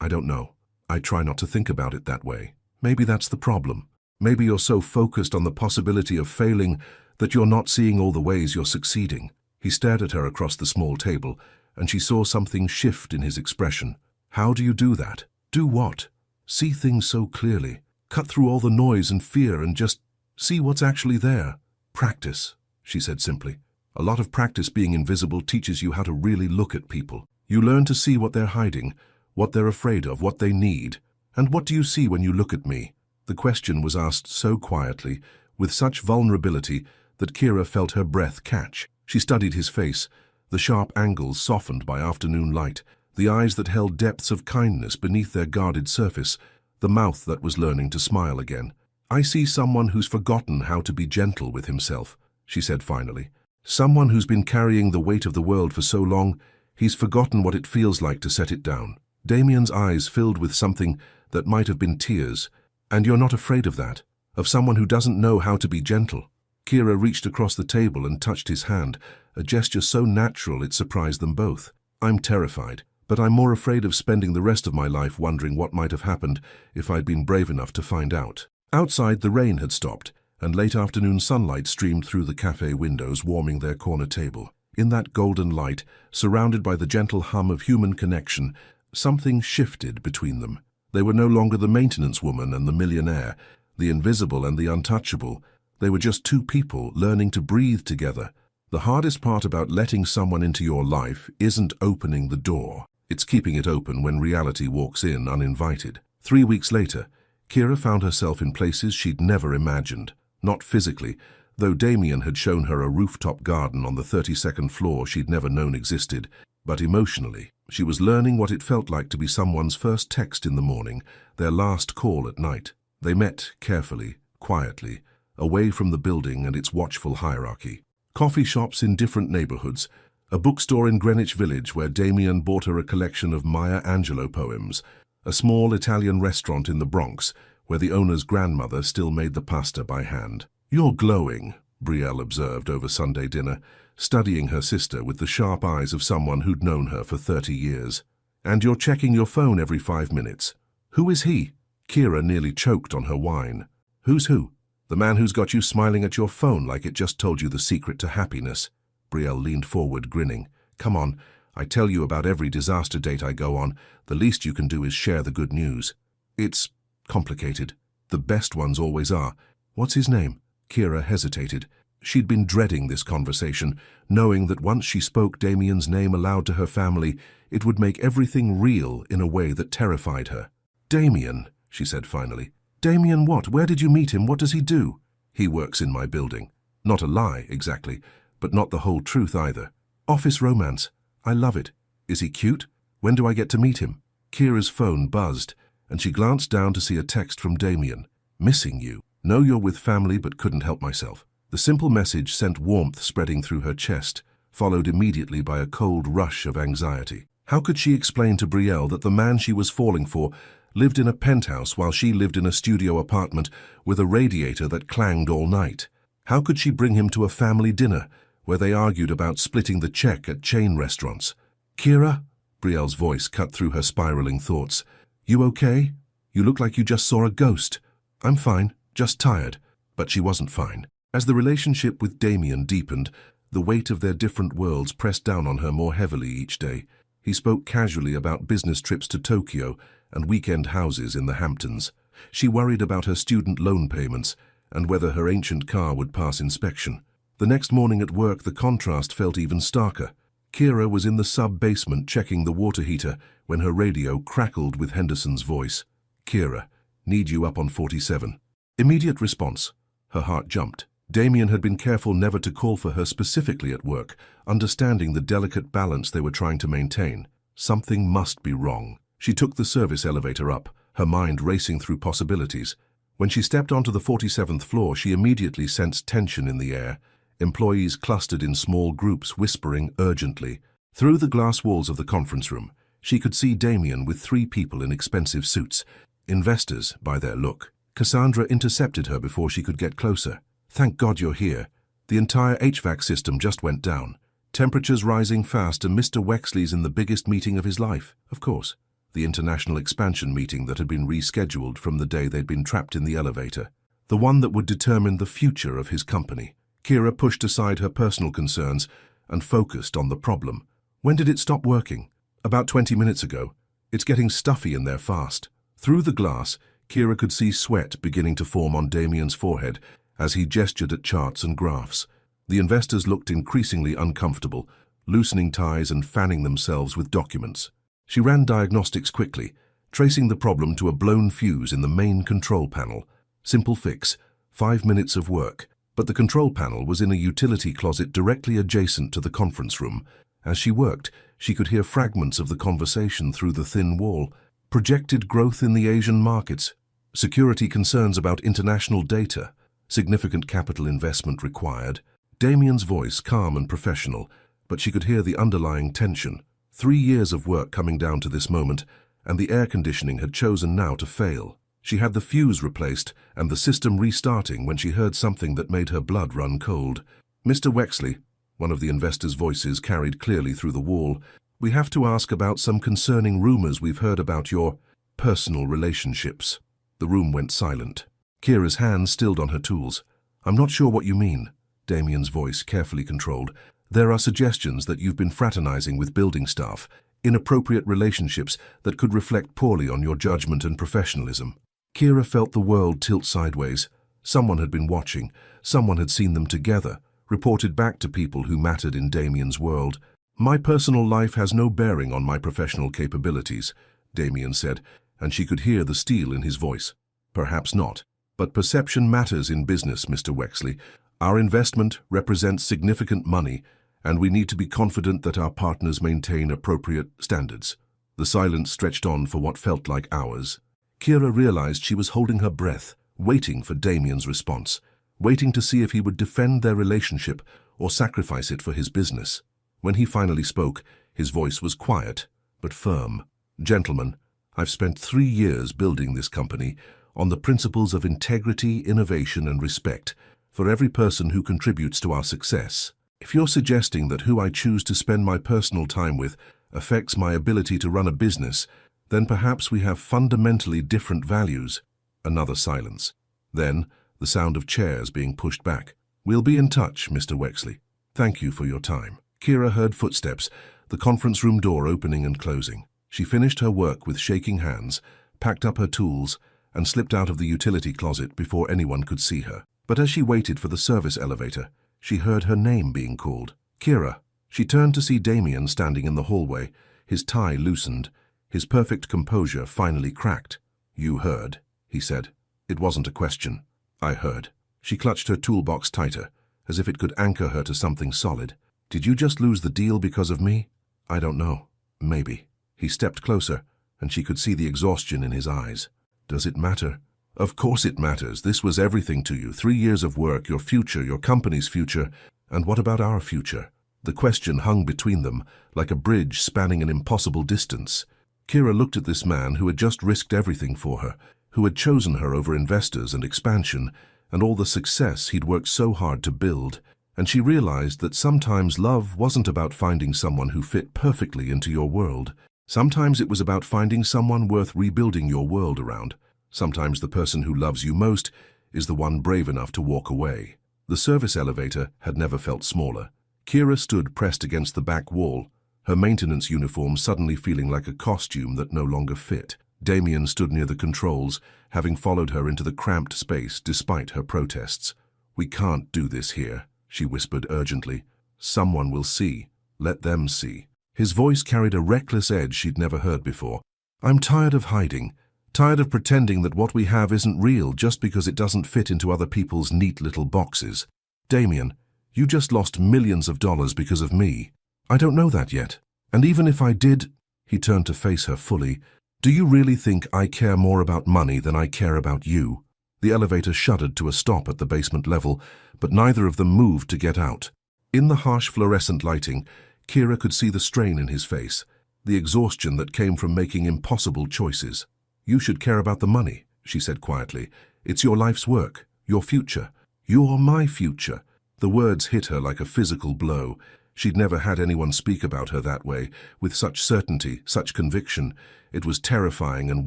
don't know. I try not to think about it that way. Maybe that's the problem. Maybe you're so focused on the possibility of failing that you're not seeing all the ways you're succeeding." He stared at her across the small table, and she saw something shift in his expression. "How do you do that?" "Do what?" "See things so clearly. Cut through all the noise and fear and just see what's actually there." "Practice," she said simply. "A lot of practice being invisible teaches you how to really look at people. You learn to see what they're hiding, what they're afraid of, what they need. And what do you see when you look at me?" The question was asked so quietly, with such vulnerability, that Kira felt her breath catch. She studied his face, the sharp angles softened by afternoon light, the eyes that held depths of kindness beneath their guarded surface, the mouth that was learning to smile again. "I see someone who's forgotten how to be gentle with himself," she said finally. "Someone who's been carrying the weight of the world for so long, he's forgotten what it feels like to set it down." Damien's eyes filled with something that might have been tears. "And you're not afraid of that? Of someone who doesn't know how to be gentle?" Kira reached across the table and touched his hand, a gesture so natural it surprised them both. "I'm terrified, but I'm more afraid of spending the rest of my life wondering what might have happened if I'd been brave enough to find out." Outside, the rain had stopped, and late afternoon sunlight streamed through the cafe windows, warming their corner table. In that golden light, surrounded by the gentle hum of human connection, something shifted between them. They were no longer the maintenance woman and the millionaire, the invisible and the untouchable. They were just two people learning to breathe together. The hardest part about letting someone into your life isn't opening the door. It's keeping it open when reality walks in uninvited. 3 weeks later, Kira found herself in places she'd never imagined. Not physically, though Damien had shown her a rooftop garden on the 32nd floor she'd never known existed, but emotionally. She was learning what it felt like to be someone's first text in the morning, their last call at night. They met carefully, quietly, away from the building and its watchful hierarchy. Coffee shops in different neighborhoods, a bookstore in Greenwich Village where Damien bought her a collection of Maya Angelou poems, a small Italian restaurant in the Bronx where the owner's grandmother still made the pasta by hand. "You're glowing," Brielle observed over Sunday dinner, studying her sister with the sharp eyes of someone who'd known her for 30 years. "And you're checking your phone every 5 minutes. Who is he?" Kira nearly choked on her wine. "Who's who?" "The man who's got you smiling at your phone like it just told you the secret to happiness." Brielle leaned forward, grinning. "Come on, I tell you about every disaster date I go on. The least you can do is share the good news." "It's complicated. The best ones always are." "What's his name?" Kira hesitated. She'd been dreading this conversation, knowing that once she spoke Damien's name aloud to her family, it would make everything real in a way that terrified her. "Damien," she said finally. "Damien what? Where did you meet him? What does he do?" "He works in my building." Not a lie, exactly, but not the whole truth either. "Office romance. I love it. Is he cute? When do I get to meet him?" Kira's phone buzzed, and she glanced down to see a text from Damien. "Missing you. Know you're with family but couldn't help myself." The simple message sent warmth spreading through her chest, followed immediately by a cold rush of anxiety. How could she explain to Brielle that the man she was falling for lived in a penthouse while she lived in a studio apartment with a radiator that clanged all night? How could she bring him to a family dinner where they argued about splitting the check at chain restaurants? "Kira?" Brielle's voice cut through her spiraling thoughts. "You okay? You look like you just saw a ghost." "I'm fine, just tired." But she wasn't fine. As the relationship with Damien deepened, the weight of their different worlds pressed down on her more heavily each day. He spoke casually about business trips to Tokyo and weekend houses in the Hamptons. She worried about her student loan payments and whether her ancient car would pass inspection. The next morning at work, the contrast felt even starker. Kira was in the sub-basement checking the water heater when her radio crackled with Henderson's voice. "Kira, need you up on 47. Immediate response. Her heart jumped. Damien had been careful never to call for her specifically at work, understanding the delicate balance they were trying to maintain. Something must be wrong. She took the service elevator up, her mind racing through possibilities. When she stepped onto the 47th floor, she immediately sensed tension in the air. Employees clustered in small groups, whispering urgently. Through the glass walls of the conference room, she could see Damien with 3 people in expensive suits. Investors, by their look. Cassandra intercepted her before she could get closer. "Thank God you're here. The entire HVAC system just went down. Temperatures rising fast, and Mr. Wexley's in the biggest meeting of his life, of course. The international expansion meeting that had been rescheduled from the day they'd been trapped in the elevator. The one that would determine the future of his company." Kira pushed aside her personal concerns and focused on the problem. "When did it stop working?" "About 20 minutes ago. It's getting stuffy in there fast." Through the glass, Kira could see sweat beginning to form on Damien's forehead as he gestured at charts and graphs. The investors looked increasingly uncomfortable, loosening ties and fanning themselves with documents. She ran diagnostics quickly, tracing the problem to a blown fuse in the main control panel. Simple fix, 5 minutes of work. But the control panel was in a utility closet directly adjacent to the conference room. As she worked, she could hear fragments of the conversation through the thin wall. Projected growth in the Asian markets, security concerns about international data, significant capital investment required. Damien's voice calm and professional, but she could hear the underlying tension. 3 years of work coming down to this moment, and the air conditioning had chosen now to fail. She had the fuse replaced and the system restarting when she heard something that made her blood run cold. "Mr. Wexley," one of the investors' voices carried clearly through the wall, "we have to ask about some concerning rumors we've heard about your personal relationships." The room went silent. Kira's hands stilled on her tools. "I'm not sure what you mean," Damien's voice carefully controlled. "There are suggestions that you've been fraternizing with building staff, inappropriate relationships that could reflect poorly on your judgment and professionalism." Kira felt the world tilt sideways. Someone had been watching. Someone had seen them together, reported back to people who mattered in Damien's world. "My personal life has no bearing on my professional capabilities," Damien said, and she could hear the steel in his voice. "Perhaps not. But perception matters in business, Mr. Wexley. Our investment represents significant money, and we need to be confident that our partners maintain appropriate standards." The silence stretched on for what felt like hours. Kira realized she was holding her breath, waiting for Damien's response, waiting to see if he would defend their relationship or sacrifice it for his business. When he finally spoke, his voice was quiet, but firm. "Gentlemen, I've spent 3 years building this company on the principles of integrity, innovation, and respect for every person who contributes to our success. If you're suggesting that who I choose to spend my personal time with affects my ability to run a business, then perhaps we have fundamentally different values." Another silence. Then, the sound of chairs being pushed back. "We'll be in touch, Mr. Wexley. Thank you for your time." Kira heard footsteps, the conference room door opening and closing. She finished her work with shaking hands, packed up her tools, and slipped out of the utility closet before anyone could see her. But as she waited for the service elevator, she heard her name being called. "Kira." She turned to see Damien standing in the hallway, his tie loosened, his perfect composure finally cracked. "You heard," he said. It wasn't a question. "I heard." She clutched her toolbox tighter, as if it could anchor her to something solid. "Did you just lose the deal because of me?" "I don't know. Maybe." He stepped closer, and she could see the exhaustion in his eyes. "Does it matter?" "Of course it matters. This was everything to you. 3 years of work, your future, your company's future. And what about our future?" The question hung between them, like a bridge spanning an impossible distance. Kira looked at this man who had just risked everything for her, who had chosen her over investors and expansion, and all the success he'd worked so hard to build, and she realized that sometimes love wasn't about finding someone who fit perfectly into your world. Sometimes it was about finding someone worth rebuilding your world around. Sometimes the person who loves you most is the one brave enough to walk away. The service elevator had never felt smaller. Kira stood pressed against the back wall, her maintenance uniform suddenly feeling like a costume that no longer fit. Damien stood near the controls, having followed her into the cramped space despite her protests. "We can't do this here," she whispered urgently. "Someone will see. Let them see." His voice carried a reckless edge she'd never heard before. "I'm tired of hiding. Tired of pretending that what we have isn't real just because it doesn't fit into other people's neat little boxes. Damien, you just lost millions of dollars because of me. I don't know that yet. And even if I did," he turned to face her fully, "do you really think I care more about money than I care about you?" The elevator shuddered to a stop at the basement level, but neither of them moved to get out. In the harsh fluorescent lighting, Kira could see the strain in his face, the exhaustion that came from making impossible choices. "You should care about the money," she said quietly. "It's your life's work, your future. You're my future." The words hit her like a physical blow. She'd never had anyone speak about her that way, with such certainty, such conviction. It was terrifying and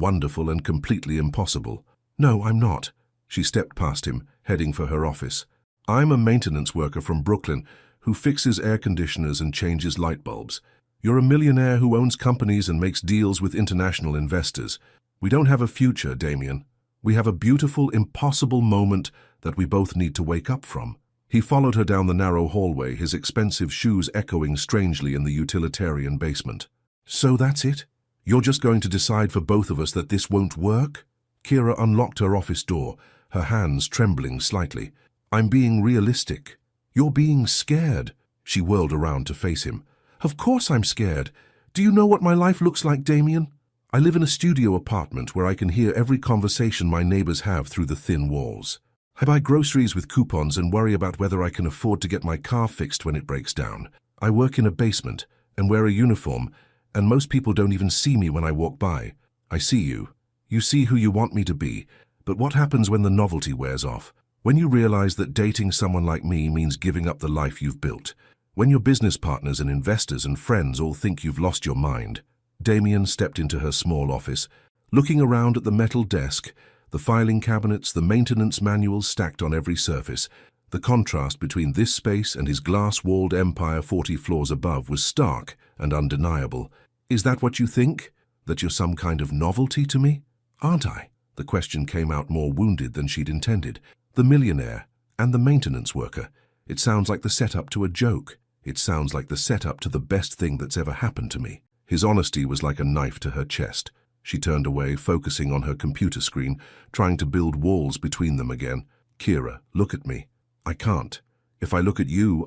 wonderful and completely impossible. "No, I'm not." She stepped past him, heading for her office. "I'm a maintenance worker from Brooklyn who fixes air conditioners and changes light bulbs. You're a millionaire who owns companies and makes deals with international investors. We don't have a future, Damien. We have a beautiful, impossible moment that we both need to wake up from." He followed her down the narrow hallway, his expensive shoes echoing strangely in the utilitarian basement. "So that's it? You're just going to decide for both of us that this won't work?" Kira unlocked her office door, her hands trembling slightly. "I'm being realistic. You're being scared." She whirled around to face him. "Of course I'm scared. Do you know what my life looks like, Damien? I live in a studio apartment where I can hear every conversation my neighbors have through the thin walls. I buy groceries with coupons and worry about whether I can afford to get my car fixed when it breaks down. I work in a basement and wear a uniform, and most people don't even see me when I walk by. I see you. You see who you want me to be, but what happens when the novelty wears off? When you realize that dating someone like me means giving up the life you've built? When your business partners and investors and friends all think you've lost your mind?" Damien stepped into her small office, looking around at the metal desk, the filing cabinets, the maintenance manuals stacked on every surface. The contrast between this space and his glass-walled empire 40 floors above was stark and undeniable. "Is that what you think? That you're some kind of novelty to me? Aren't I?" The question came out more wounded than she'd intended. The millionaire and the maintenance worker. It sounds like the setup to a joke. It sounds like the setup to the best thing that's ever happened to me. His honesty was like a knife to her chest. She turned away, focusing on her computer screen, trying to build walls between them again. "Kira, look at me. I can't. If I look at you,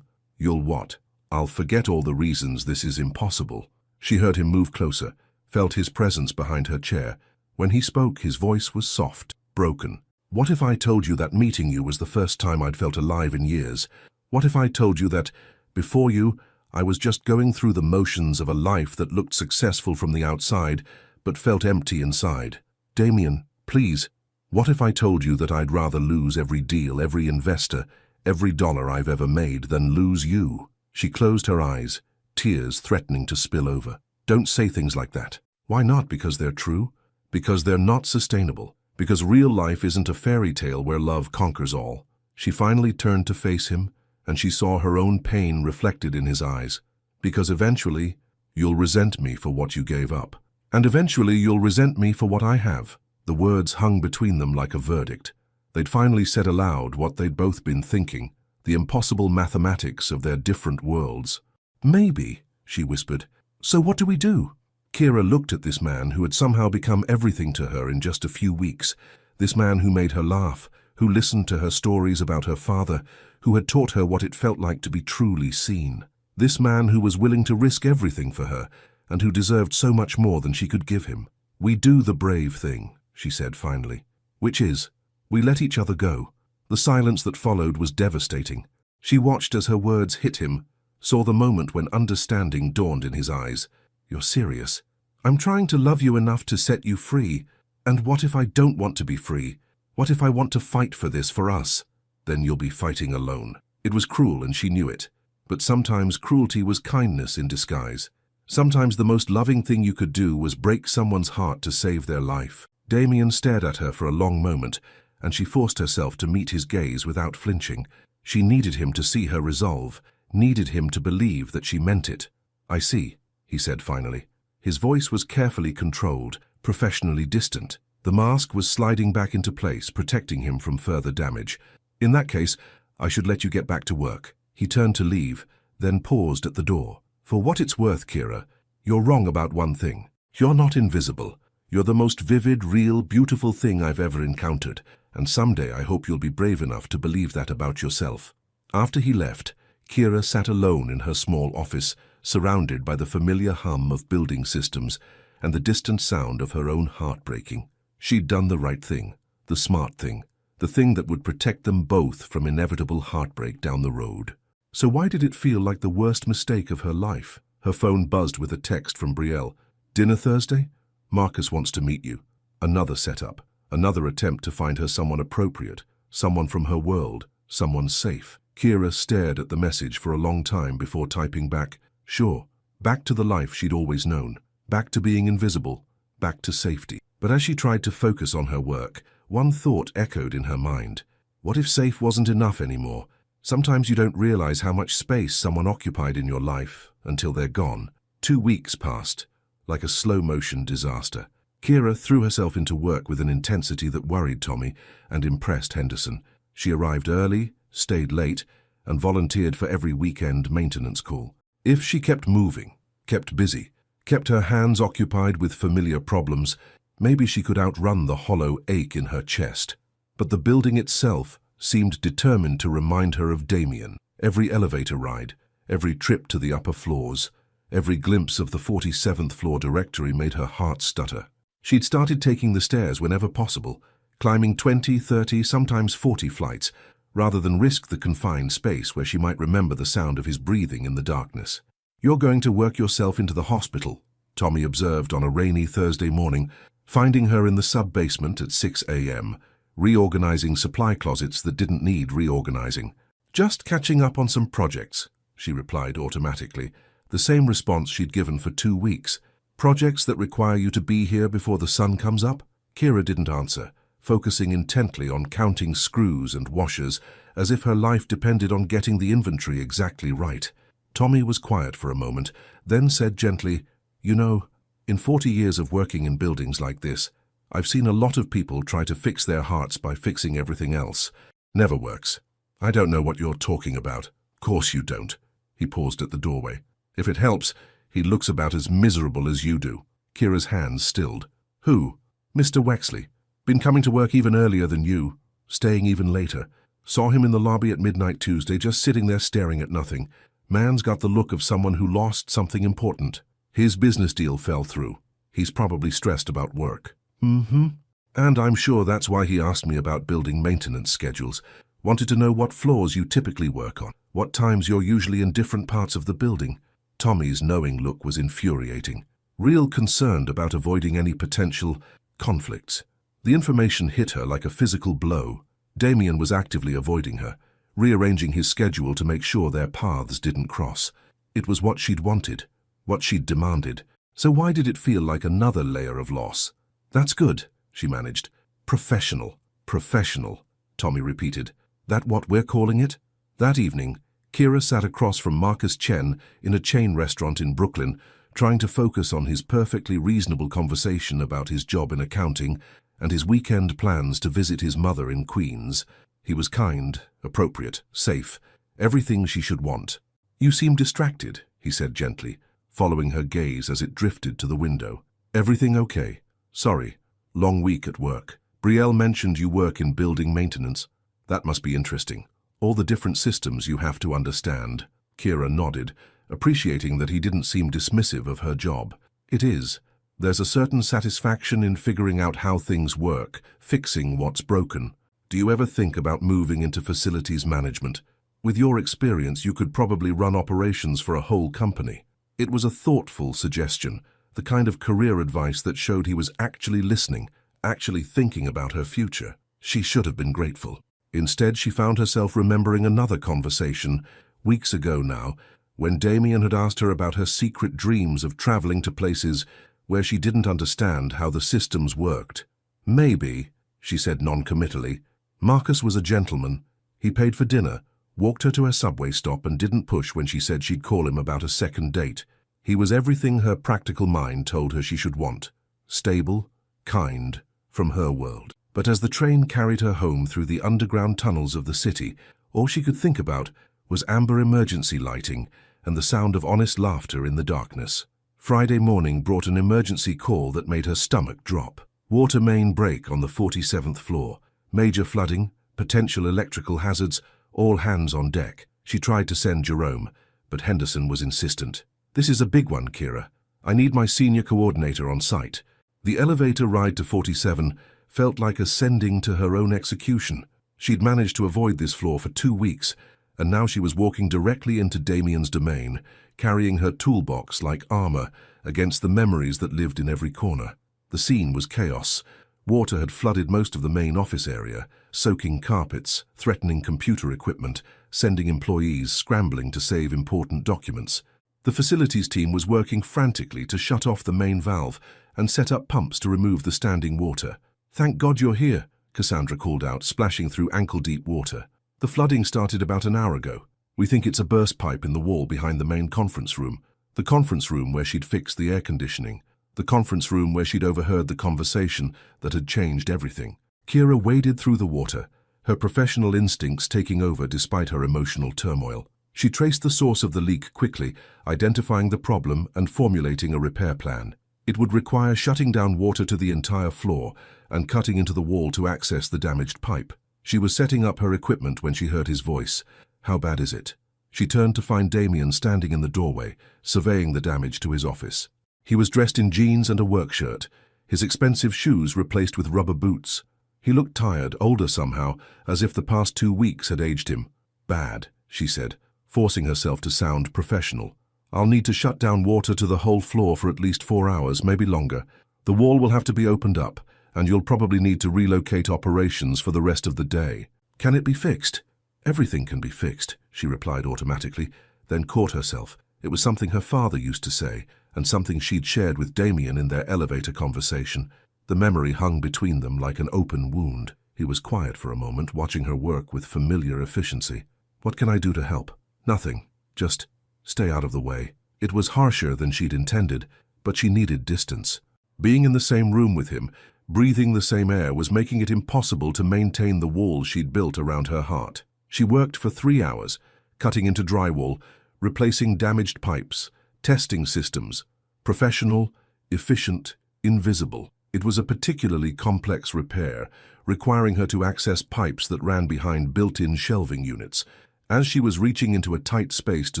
You'll what? I'll forget all the reasons this is impossible." She heard him move closer, felt his presence behind her chair. When he spoke, his voice was soft, broken. "What if I told you that meeting you was the first time I'd felt alive in years? What if I told you that, before you, I was just going through the motions of a life that looked successful from the outside, but felt empty inside? Damien, please, what if I told you that I'd rather lose every deal, every investor, every dollar I've ever made than lose you?" She closed her eyes, tears threatening to spill over. "Don't say things like that." "Why not? Because they're true? Because they're not sustainable. Because real life isn't a fairy tale where love conquers all." She finally turned to face him, and she saw her own pain reflected in his eyes. "Because eventually, you'll resent me for what you gave up. And eventually you'll resent me for what I have." The words hung between them like a verdict. They'd finally said aloud what they'd both been thinking, the impossible mathematics of their different worlds. "Maybe," she whispered. "So what do we do?" Kira looked at this man who had somehow become everything to her in just a few weeks. This man who made her laugh, who listened to her stories about her father, who had taught her what it felt like to be truly seen. This man who was willing to risk everything for her, and who deserved so much more than she could give him. "We do the brave thing," she said finally. "Which is, we let each other go." The silence that followed was devastating. She watched as her words hit him, saw the moment when understanding dawned in his eyes. "You're serious? I'm trying to love you enough to set you free. And what if I don't want to be free? What if I want to fight for this, for us? Then you'll be fighting alone." It was cruel and she knew it. But sometimes cruelty was kindness in disguise. Sometimes the most loving thing you could do was break someone's heart to save their life. Damien stared at her for a long moment, and she forced herself to meet his gaze without flinching. She needed him to see her resolve, needed him to believe that she meant it. "I see," he said finally. His voice was carefully controlled, professionally distant. The mask was sliding back into place, protecting him from further damage. "In that case, I should let you get back to work." He turned to leave, then paused at the door. "For what it's worth, Kira, you're wrong about one thing. You're not invisible. You're the most vivid, real, beautiful thing I've ever encountered, and someday I hope you'll be brave enough to believe that about yourself." After he left, Kira sat alone in her small office, surrounded by the familiar hum of building systems and the distant sound of her own heart breaking. She'd done the right thing, the smart thing, the thing that would protect them both from inevitable heartbreak down the road. So why did it feel like the worst mistake of her life? Her phone buzzed with a text from Brielle. "Dinner Thursday? Marcus wants to meet you." Another setup, another attempt to find her someone appropriate, someone from her world, someone safe. Kira stared at the message for a long time before typing back, "Sure." Back to the life she'd always known, back to being invisible, back to safety. But as she tried to focus on her work, one thought echoed in her mind. What if safe wasn't enough anymore? Sometimes you don't realize how much space someone occupied in your life until they're gone. 2 weeks passed, like a slow-motion disaster. Kira threw herself into work with an intensity that worried Tommy and impressed Henderson. She arrived early, stayed late, and volunteered for every weekend maintenance call. If she kept moving, kept busy, kept her hands occupied with familiar problems, maybe she could outrun the hollow ache in her chest. But the building itself seemed determined to remind her of Damien. Every elevator ride, every trip to the upper floors, every glimpse of the 47th floor directory made her heart stutter. She'd started taking the stairs whenever possible, climbing 20, 30, sometimes 40 flights, rather than risk the confined space where she might remember the sound of his breathing in the darkness. "You're going to work yourself into the hospital," Tommy observed on a rainy Thursday morning, finding her in the sub-basement at 6 a.m., reorganizing supply closets that didn't need reorganizing. "Just catching up on some projects," she replied automatically, the same response she'd given for 2 weeks. "Projects that require you to be here before the sun comes up?" Kira didn't answer, focusing intently on counting screws and washers, as if her life depended on getting the inventory exactly right. Tommy was quiet for a moment, then said gently, "You know, in 40 years of working in buildings like this, I've seen a lot of people try to fix their hearts by fixing everything else. Never works. I don't know what you're talking about." "Course you don't." He paused at the doorway. "If it helps, he looks about as miserable as you do." Kira's hands stilled. "Who?" "Mr. Wexley. Been coming to work even earlier than you, staying even later. Saw him in the lobby at midnight Tuesday, just sitting there staring at nothing. Man's got the look of someone who lost something important. His business deal fell through. He's probably stressed about work." "Mm-hmm. And I'm sure that's why he asked me about building maintenance schedules. Wanted to know what floors you typically work on, what times you're usually in different parts of the building." Tommy's knowing look was infuriating. Real concerned about avoiding any potential conflicts. The information hit her like a physical blow. Damien was actively avoiding her, rearranging his schedule to make sure their paths didn't cross. It was what she'd wanted, what she'd demanded. So why did it feel like another layer of loss? "That's good," she managed. "Professional, professional," Tommy repeated. "That what we're calling it?" That evening, Kira sat across from Marcus Chen in a chain restaurant in Brooklyn, trying to focus on his perfectly reasonable conversation about his job in accounting and his weekend plans to visit his mother in Queens. He was kind, appropriate, safe, everything she should want. "You seem distracted," he said gently, following her gaze as it drifted to the window. "Everything okay? Sorry, long week at work. Brielle mentioned you work in building maintenance. That must be interesting. All the different systems you have to understand." Kira nodded, appreciating that he didn't seem dismissive of her job. "It is. There's a certain satisfaction in figuring out how things work, fixing what's broken. Do you ever think about moving into facilities management?" With your experience, you could probably run operations for a whole company. It was a thoughtful suggestion, the kind of career advice that showed he was actually listening, actually thinking about her future. She should have been grateful. Instead, she found herself remembering another conversation, weeks ago now, when Damien had asked her about her secret dreams of traveling to places where she didn't understand how the systems worked. Maybe, she said non-committally. Marcus was a gentleman. He paid for dinner, walked her to her subway stop, and didn't push when she said she'd call him about a second date. He was everything her practical mind told her she should want. Stable, kind, from her world. But as the train carried her home through the underground tunnels of the city, all she could think about was amber emergency lighting and the sound of honest laughter in the darkness. Friday morning brought an emergency call that made her stomach drop. Water main break on the 47th floor. Major flooding, potential electrical hazards, all hands on deck. She tried to send Jerome, but Henderson was insistent. This is a big one, Kira. I need my senior coordinator on site. The elevator ride to 47 felt like ascending to her own execution. She'd managed to avoid this floor for 2 weeks, and now she was walking directly into Damien's domain, carrying her toolbox like armor against the memories that lived in every corner. The scene was chaos. Water had flooded most of the main office area, soaking carpets, threatening computer equipment, sending employees scrambling to save important documents. The facilities team was working frantically to shut off the main valve and set up pumps to remove the standing water. "Thank God you're here," Cassandra called out, splashing through ankle-deep water. "The flooding started about an hour ago. We think it's a burst pipe in the wall behind the main conference room. The conference room where she'd fixed the air conditioning. The conference room where she'd overheard the conversation that had changed everything." Kira waded through the water, her professional instincts taking over despite her emotional turmoil. She traced the source of the leak quickly, identifying the problem and formulating a repair plan. It would require shutting down water to the entire floor and cutting into the wall to access the damaged pipe. She was setting up her equipment when she heard his voice. "How bad is it?" She turned to find Damien standing in the doorway, surveying the damage to his office. He was dressed in jeans and a work shirt, his expensive shoes replaced with rubber boots. He looked tired, older somehow, as if the past 2 weeks had aged him. "Bad," she said, forcing herself to sound professional. "I'll need to shut down water to the whole floor for at least 4 hours, maybe longer. The wall will have to be opened up, and you'll probably need to relocate operations for the rest of the day." "Can it be fixed?" "Everything can be fixed," she replied automatically, then caught herself. It was something her father used to say, and something she'd shared with Damien in their elevator conversation. The memory hung between them like an open wound. He was quiet for a moment, watching her work with familiar efficiency. "What can I do to help?" "Nothing. Just stay out of the way." It was harsher than she'd intended, but she needed distance. Being in the same room with him, breathing the same air, was making it impossible to maintain the wall she'd built around her heart. She worked for 3 hours, cutting into drywall, replacing damaged pipes, testing systems. Professional, efficient, invisible. It was a particularly complex repair, requiring her to access pipes that ran behind built-in shelving units. As she was reaching into a tight space to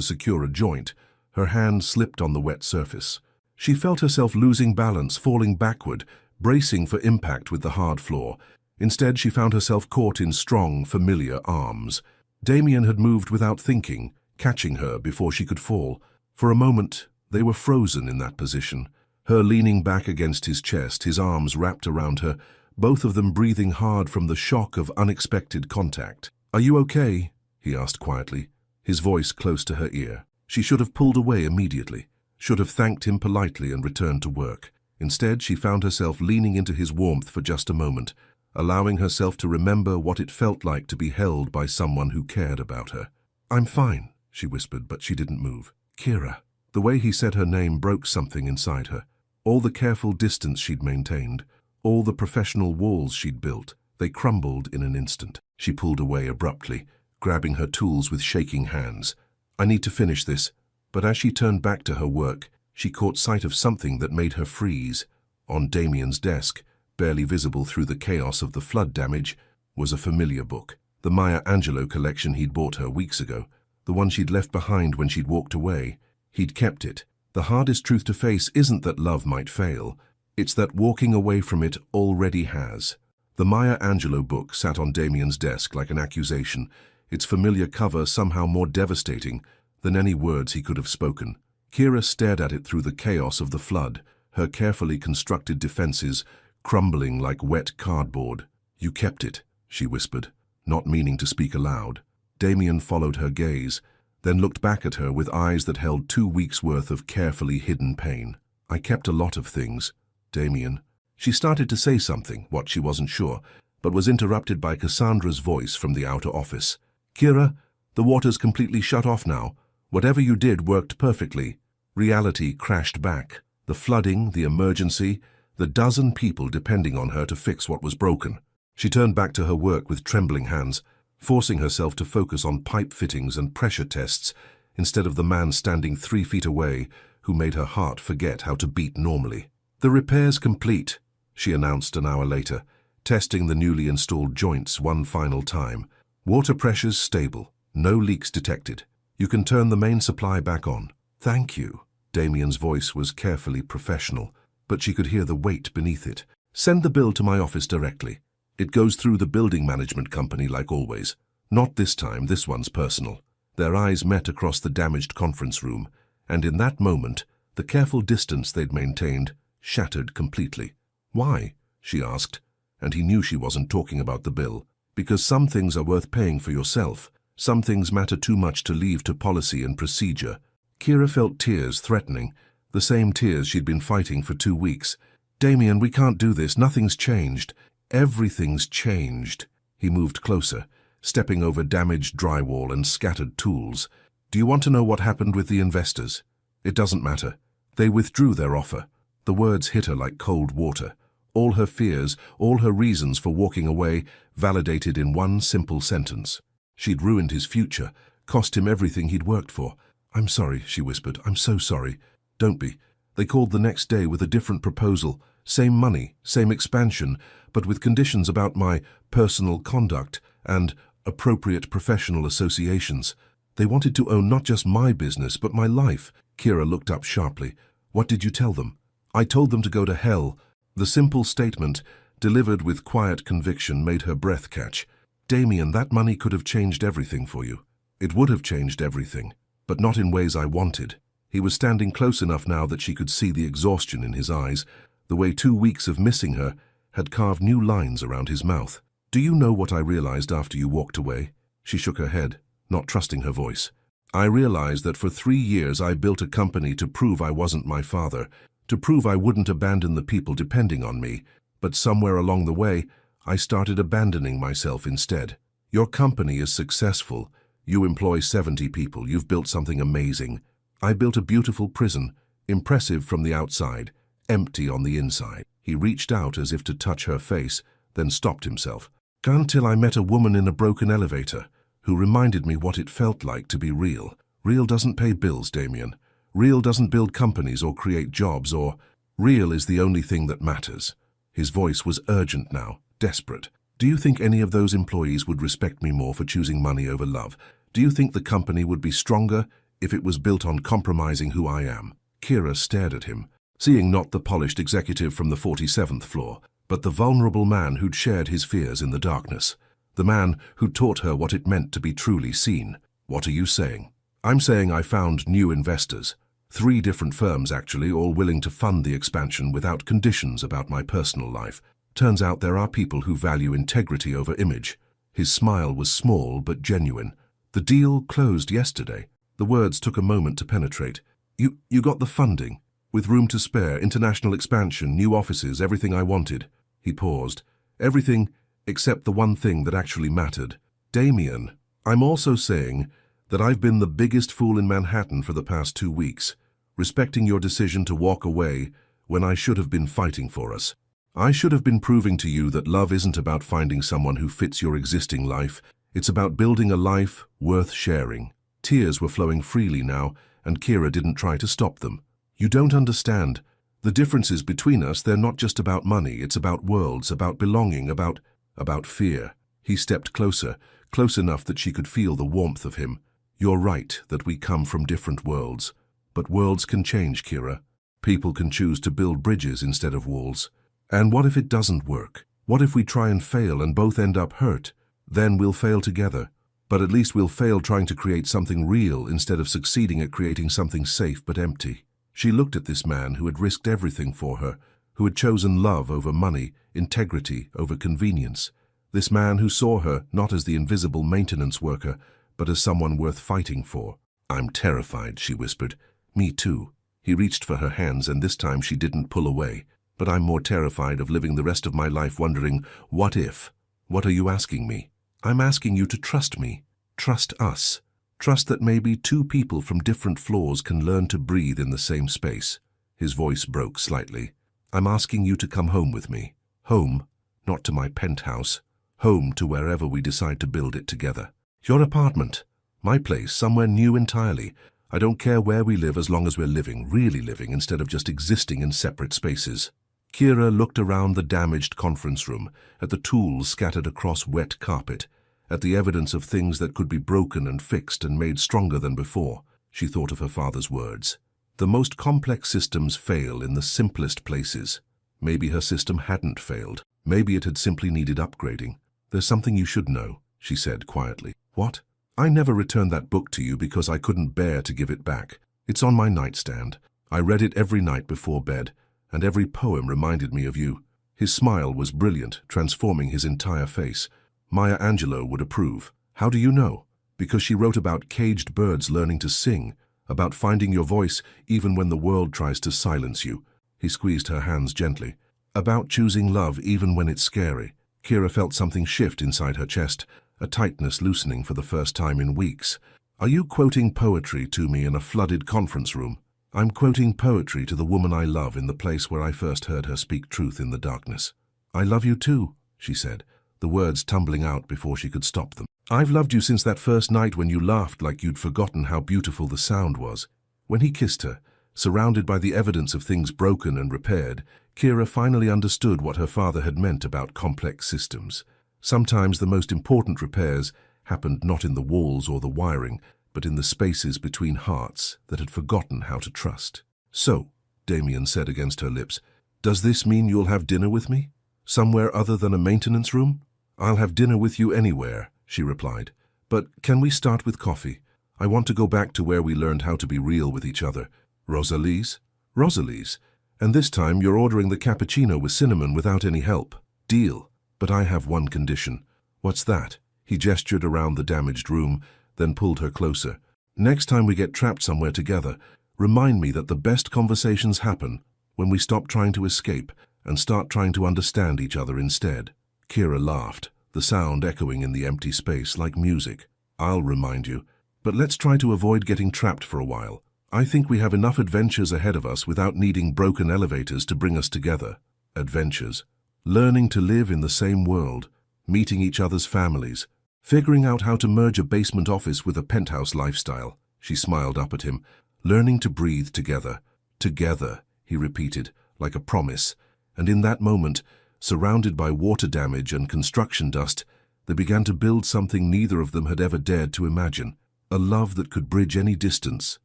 secure a joint, her hand slipped on the wet surface. She felt herself losing balance, falling backward, bracing for impact with the hard floor. Instead, she found herself caught in strong, familiar arms. Damien had moved without thinking, catching her before she could fall. For a moment, they were frozen in that position, her leaning back against his chest, his arms wrapped around her, both of them breathing hard from the shock of unexpected contact. "Are you okay?" he asked quietly, his voice close to her ear. She should have pulled away immediately, should have thanked him politely and returned to work. Instead, she found herself leaning into his warmth for just a moment, allowing herself to remember what it felt like to be held by someone who cared about her. "I'm fine," she whispered, but she didn't move. "Kira." The way he said her name broke something inside her. All the careful distance she'd maintained, all the professional walls she'd built, they crumbled in an instant. She pulled away abruptly, grabbing her tools with shaking hands. "I need to finish this." But as she turned back to her work, she caught sight of something that made her freeze. On Damien's desk, barely visible through the chaos of the flood damage, was a familiar book. The Maya Angelou collection he'd bought her weeks ago, the one she'd left behind when she'd walked away. He'd kept it. The hardest truth to face isn't that love might fail, it's that walking away from it already has. The Maya Angelou book sat on Damien's desk like an accusation, its familiar cover somehow more devastating than any words he could have spoken. Kira stared at it through the chaos of the flood, her carefully constructed defenses crumbling like wet cardboard. "You kept it," she whispered, not meaning to speak aloud. Damien followed her gaze, then looked back at her with eyes that held 2 weeks' worth of carefully hidden pain. "I kept a lot of things, Damien." She started to say something, what she wasn't sure, but was interrupted by Cassandra's voice from the outer office. "Kira, the water's completely shut off now. Whatever you did worked perfectly." Reality crashed back. The flooding, the emergency, the dozen people depending on her to fix what was broken. She turned back to her work with trembling hands, forcing herself to focus on pipe fittings and pressure tests instead of the man standing 3 feet away who made her heart forget how to beat normally. "The repair's complete," she announced an hour later, testing the newly installed joints one final time. "Water pressure's stable, no leaks detected. You can turn the main supply back on." "Thank you." Damien's voice was carefully professional, but she could hear the weight beneath it. "Send the bill to my office directly. It goes through the building management company like always. Not this time, this one's personal." Their eyes met across the damaged conference room, and in that moment, the careful distance they'd maintained shattered completely. "Why?" she asked, and he knew she wasn't talking about the bill. "Because some things are worth paying for yourself. Some things matter too much to leave to policy and procedure." Kira felt tears threatening, the same tears she'd been fighting for 2 weeks. "Damien, we can't do this. Nothing's changed." "Everything's changed." He moved closer, stepping over damaged drywall and scattered tools. "Do you want to know what happened with the investors?" "It doesn't matter. They withdrew their offer." The words hit her like cold water. All her fears, all her reasons for walking away, validated in one simple sentence. She'd ruined his future, cost him everything he'd worked for. "I'm sorry," she whispered. "I'm so sorry." "Don't be." They called the next day with a different proposal. Same money, same expansion, but with conditions about my personal conduct and appropriate professional associations. They wanted to own not just my business, but my life. Kira looked up sharply. "What did you tell them?" "I told them to go to hell." The simple statement, delivered with quiet conviction, made her breath catch. "Damien, that money could have changed everything for you." "It would have changed everything, but not in ways I wanted." He was standing close enough now that she could see the exhaustion in his eyes, the way 2 weeks of missing her had carved new lines around his mouth. "Do you know what I realized after you walked away?" She shook her head, not trusting her voice. "I realized that for 3 years I built a company to prove I wasn't my father, to prove I wouldn't abandon the people depending on me, but somewhere along the way, I started abandoning myself instead. Your company is successful. You employ 70 people. You've built something amazing. I built a beautiful prison, impressive from the outside, empty on the inside." He reached out as if to touch her face, then stopped himself. "Until I met a woman in a broken elevator, who reminded me what it felt like to be real. Real doesn't pay bills, Damien. Real doesn't build companies or create jobs or... Real is the only thing that matters." His voice was urgent now, desperate. "Do you think any of those employees would respect me more for choosing money over love? Do you think the company would be stronger if it was built on compromising who I am?" Kira stared at him, seeing not the polished executive from the 47th floor, but the vulnerable man who'd shared his fears in the darkness. The man who'd taught her what it meant to be truly seen. "What are you saying?" "I'm saying I found new investors. 3 different firms, actually, all willing to fund the expansion without conditions about my personal life. Turns out there are people who value integrity over image." His smile was small but genuine. "The deal closed yesterday." The words took a moment to penetrate. You got the funding? With room to spare, international expansion, new offices, everything I wanted." He paused. "Everything except the one thing that actually mattered. Damien, I'm also saying that I've been the biggest fool in Manhattan for the past 2 weeks, respecting your decision to walk away when I should have been fighting for us. I should have been proving to you that love isn't about finding someone who fits your existing life. It's about building a life worth sharing." Tears were flowing freely now, and Kira didn't try to stop them. "You don't understand. The differences between us, they're not just about money. It's about worlds, about belonging, about fear." He stepped closer, close enough that she could feel the warmth of him. "You're right that we come from different worlds. But worlds can change, Kira. People can choose to build bridges instead of walls. And what if it doesn't work? What if we try and fail and both end up hurt? Then we'll fail together. But at least we'll fail trying to create something real instead of succeeding at creating something safe but empty. She looked at this man who had risked everything for her, who had chosen love over money, integrity over convenience. This man who saw her not as the invisible maintenance worker, but as someone worth fighting for. "I'm terrified," she whispered. "Me too." He reached for her hands, and this time she didn't pull away. "But I'm more terrified of living the rest of my life wondering, what if? What are you asking me?" "I'm asking you to trust me. Trust us. Trust that maybe two people from different floors can learn to breathe in the same space." His voice broke slightly. "I'm asking you to come home with me. Home, not to my penthouse. Home to wherever we decide to build it together. Your apartment. My place, somewhere new entirely. I don't care where we live as long as we're living, really living, instead of just existing in separate spaces." Kira looked around the damaged conference room, at the tools scattered across wet carpet, at the evidence of things that could be broken and fixed and made stronger than before. She thought of her father's words. The most complex systems fail in the simplest places. Maybe her system hadn't failed. Maybe it had simply needed upgrading. "There's something you should know," she said quietly. "What?" "I never returned that book to you because I couldn't bear to give it back. It's on my nightstand. I read it every night before bed, and every poem reminded me of you." His smile was brilliant, transforming his entire face. "Maya Angelou would approve." "How do you know?" "Because she wrote about caged birds learning to sing, about finding your voice even when the world tries to silence you." He squeezed her hands gently. "About choosing love even when it's scary." Kira felt something shift inside her chest, a tightness loosening for the first time in weeks. "Are you quoting poetry to me in a flooded conference room?" "I'm quoting poetry to the woman I love in the place where I first heard her speak truth in the darkness." "I love you too," she said, the words tumbling out before she could stop them. "I've loved you since that first night when you laughed like you'd forgotten how beautiful the sound was." When he kissed her, surrounded by the evidence of things broken and repaired, Kira finally understood what her father had meant about complex systems. Sometimes the most important repairs happened not in the walls or the wiring, but in the spaces between hearts that had forgotten how to trust. "So," Damien said against her lips, "does this mean you'll have dinner with me? Somewhere other than a maintenance room?" "I'll have dinner with you anywhere," she replied. "But can we start with coffee? I want to go back to where we learned how to be real with each other." "Rosalie's?" "Rosalie's. And this time you're ordering the cappuccino with cinnamon without any help." "Deal. But I have one condition." "What's that?" He gestured around the damaged room, then pulled her closer. "Next time we get trapped somewhere together, remind me that the best conversations happen when we stop trying to escape and start trying to understand each other instead." Kira laughed, the sound echoing in the empty space like music. "I'll remind you. But let's try to avoid getting trapped for a while. I think we have enough adventures ahead of us without needing broken elevators to bring us together." Adventures. Learning to live in the same world, meeting each other's families, figuring out how to merge a basement office with a penthouse lifestyle. She smiled up at him. "Learning to breathe together." "Together," he repeated, like a promise. And in that moment, surrounded by water damage and construction dust, they began to build something neither of them had ever dared to imagine. A love that could bridge any distance,